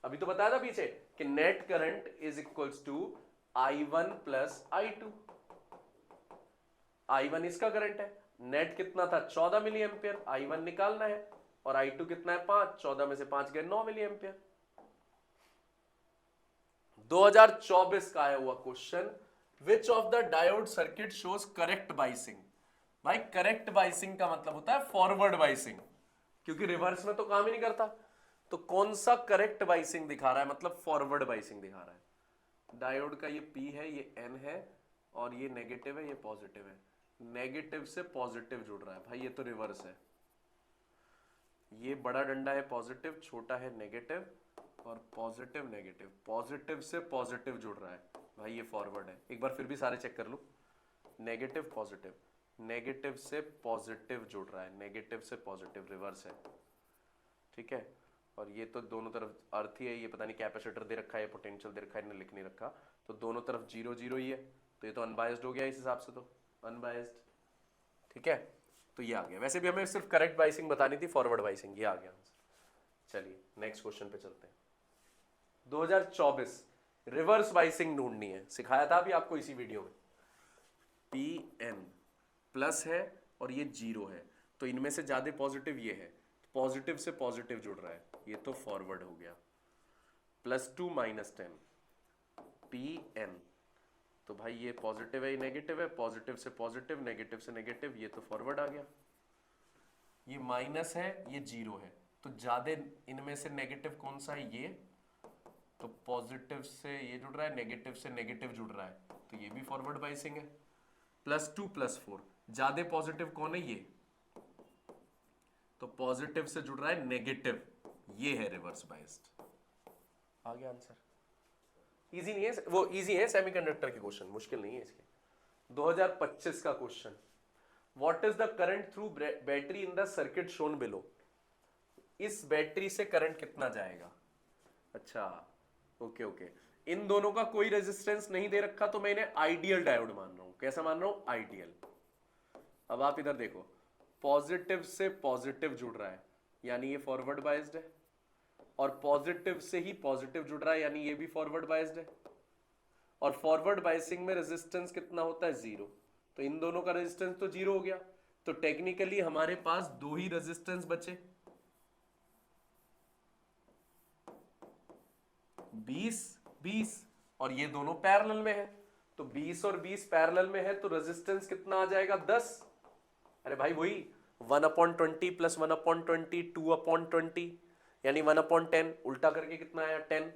अभी तो बताया था पीछे कि net current is equals to I1 plus I2। I1 इसका करंट है, नेट कितना था? 14 मिली एम्पियर, I1 निकालना है, और I2 कितना है? 5। 14 में से 5 गए 9 मिली एम्पियर। 2024 का आया हुआ question, which of the diode circuit shows correct biasing. भाई करेक्ट बाइसिंग का मतलब होता है फॉरवर्ड बाइसिंग, क्योंकि रिवर्स में तो काम ही नहीं करता। तो कौन सा करेक्ट बाइसिंग दिखा रहा है, मतलब फॉरवर्ड बाइसिंग दिखा रहा है। डायोड का ये P है, ये N है, और ये नेगेटिव है, ये पॉजिटिव है। नेगेटिव से पॉजिटिव जुड़ रहा है भाई, ये तो रिवर्स है। ये बड़ा डंडा है पॉजिटिव, छोटा है नेगेटिव, और पॉजिटिव नेगेटिव, पॉजिटिव से पॉजिटिव जुड़ रहा है भाई, ये फॉरवर्ड है। एक बार फिर भी सारे चेक कर लो, नेगेटिव पॉजिटिव, नेगेटिव से पॉजिटिव जुड़ रहा है, नेगेटिव से पॉजिटिव, रिवर्स है, ठीक है। और ये तो दोनों तरफ अर्थ ही है, ये पता नहीं कैपेसिटर दे रखा है, पोटेंशियल दे रखा है, इन्हें लिख नहीं रखा, तो दोनों तरफ 0 0 ही है, तो ये तो अनबायस्ड हो गया इस हिसाब से, तो अनबायस्ड, ठीक है। तो ये आ गया। वैसे भी हमें सिर्फ करेक्ट बाइसिंग बतानी थी, फॉरवर्ड बाइसिंग, ये आ गया आंसर। चलिए नेक्स्ट क्वेश्चन पे चलते हैं। 2024 रिवर्स बाइसिंग ढूंढनी है, सिखाया था अभी आपको इसी वीडियो में। Pn प्लस है और ये 0 है, तो इनमें से ज्यादा पॉजिटिव ये है, पॉजिटिव से पॉजिटिव जुड़ रहा है, ये तो फॉरवर्ड हो गया। +2 -10 Pn, तो भाई ये पॉजिटिव है, ये नेगेटिव है, पॉजिटिव से पॉजिटिव, नेगेटिव से नेगेटिव, ये तो फॉरवर्ड आ गया। ये माइनस है, ये 0 है, तो ज्यादा इनमें से नेगेटिव कौन सा है? ये, तो पॉजिटिव से ये जुड़ रहा है, नेगेटिव से नेगेटिव जुड़ रहा है, तो ये भी फॉरवर्ड बाइसिंग है। +2 +4, ज्यादा पॉजिटिव कौन है? ये, तो पॉजिटिव से जुड़ रहा है नेगेटिव, ये है रिवर्स बाइस्ड। आ गया आंसर। इजी नहीं है वो, इजी है सेमीकंडक्टर के क्वेश्चन, मुश्किल नहीं है इसके। 2025 का question, what is the current through battery in the circuit shown below. इस बैटरी से करंट कितना जाएगा? अच्छा ओके ओके, इन दोनों का कोई रेजिस्टेंस नहीं दे रखा तो मैं इन्हें आइडियल डायोड मान रहा हूं। कैसा मान रहा हूं? आइडियल। अब आप इधर देखो, पॉजिटिव से पॉजिटिव जुड़ रहा है यानी ये फॉरवर्ड बाइज्ड है, और पॉजिटिव से ही पॉजिटिव जुड़ रहा है यानी ये भी फॉरवर्ड बाइज्ड है। और फॉरवर्ड बाइसिंग में रेजिस्टेंस कितना होता है? 0। तो इन दोनों का रेजिस्टेंस तो 0 हो गया, तो टेक्निकली हमारे पास दो ही रेजिस्टेंस बचे, 20 और ये दोनों पैरेलल में है, तो 20 और 20 पैरेलल में है, तो रेजिस्टेंस कितना आ जाएगा? 10। अरे भाई वही 1/20 प्लस 1/20 2/20 यानी 1/10, उल्टा करके कितना आया? 10।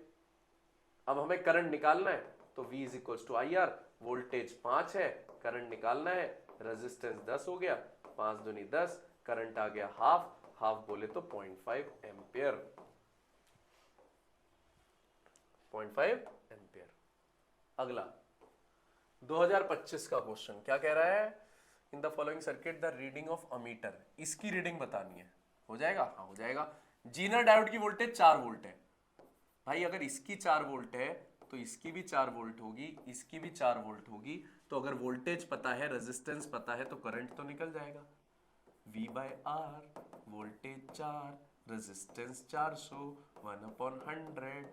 अब हमें करंट निकालना है तो V is equal to I R, voltage 5 है, करंट निकालना है, रेजिस्टेंस 10 हो गया, 5 दूनी 10, करंट आ गया हाफ बोले तो 0.5 एम्पियर, 0.5 एम्पियर। अगला 2025 का क्वेश्चन क्या कह रहा है? In the following circuit the reading of ammeter, इसकी रीडिंग बतानी है। हो जाएगा? हाँ हो जाएगा। जीनर डायोड की वोल्टेज 4 वोल्ट है भाई, अगर इसकी 4 वोल्ट है तो इसकी भी 4 वोल्ट होगी, इसकी भी 4 वोल्ट होगी, तो अगर वोल्टेज पता है, रेजिस्टेंस पता है, तो करंट तो निकल जाएगा। V by R, voltage 4, resistance 400, 1/100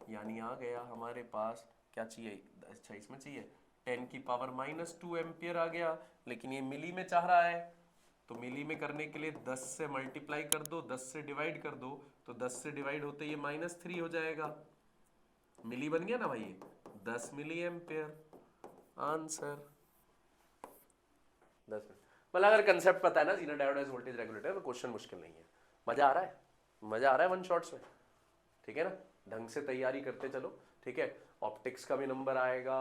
यानी आ गया हमारे पास, क्या चाहिए? अच्छा इसमें चाहिए 10 की पावर -2 एम्पियर आ गया, लेकिन ये मिली में चाह रहा है, तो मिली में करने के लिए 10 से मल्टीप्लाई कर दो, 10 से डिवाइड कर दो, तो 10 से डिवाइड होते ये -3 हो जाएगा, मिली बन गया ना भाई, ये 10 मिली एम्पियर। Answer 10 minute. मतलब अगर कंसेप्ट पता है ना, zener diode as voltage regulator, तो क्वेश्चन मुश्किल नहीं है। मजा आ रहा है? मजा आ रहा है वन शॉट्स में? ठीक है ना, ढंग से तैयारी करते चलो, ठीक है। ऑप्टिक्स का भी नंबर आएगा,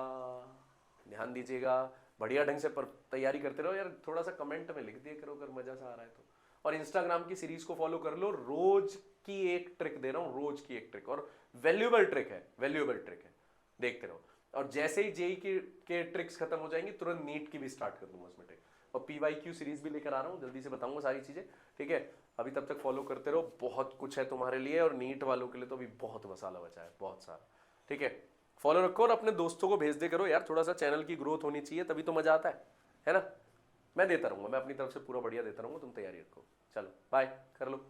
ध्यान दीजिएगा, बढ़िया ढंग से तैयारी करते रहो यार। थोड़ा सा कमेंट में लिख दिया करो अगर मजा सा आ रहा है तो, और इंस्टाग्राम की सीरीज को फॉलो कर लो, रोज की एक ट्रिक दे रहा हूँ, रोज की एक ट्रिक, और वैल्यूएबल ट्रिक है, वैल्यूएबल ट्रिक है, देखते रहो। और जैसे ही जेई के ट्रिक्स खत्म हो जाएंगी, तुरंत नीट की भी स्टार्ट कर दूंगा उसमें ट्रिक, और PYQ सीरीज भी लेकर आ रहा हूँ, जल्दी से बताऊंगा सारी चीजें, ठीक है। अभी तब तक फॉलो करते रहो, बहुत कुछ है तुम्हारे लिए, और नीट वालों के लिए तो अभी बहुत मसाला बचा है, बहुत सारा, ठीक है। फॉलो रखो और अपने दोस्तों को भेज दे करो यार, थोड़ा सा चैनल की ग्रोथ होनी चाहिए, तभी तो मजा आता है ना। मैं देता रहूंगा, मैं अपनी तरफ से पूरा बढ़िया देता रहूंगा, तुम तैयारी रखो। चलो बाय, कर लो।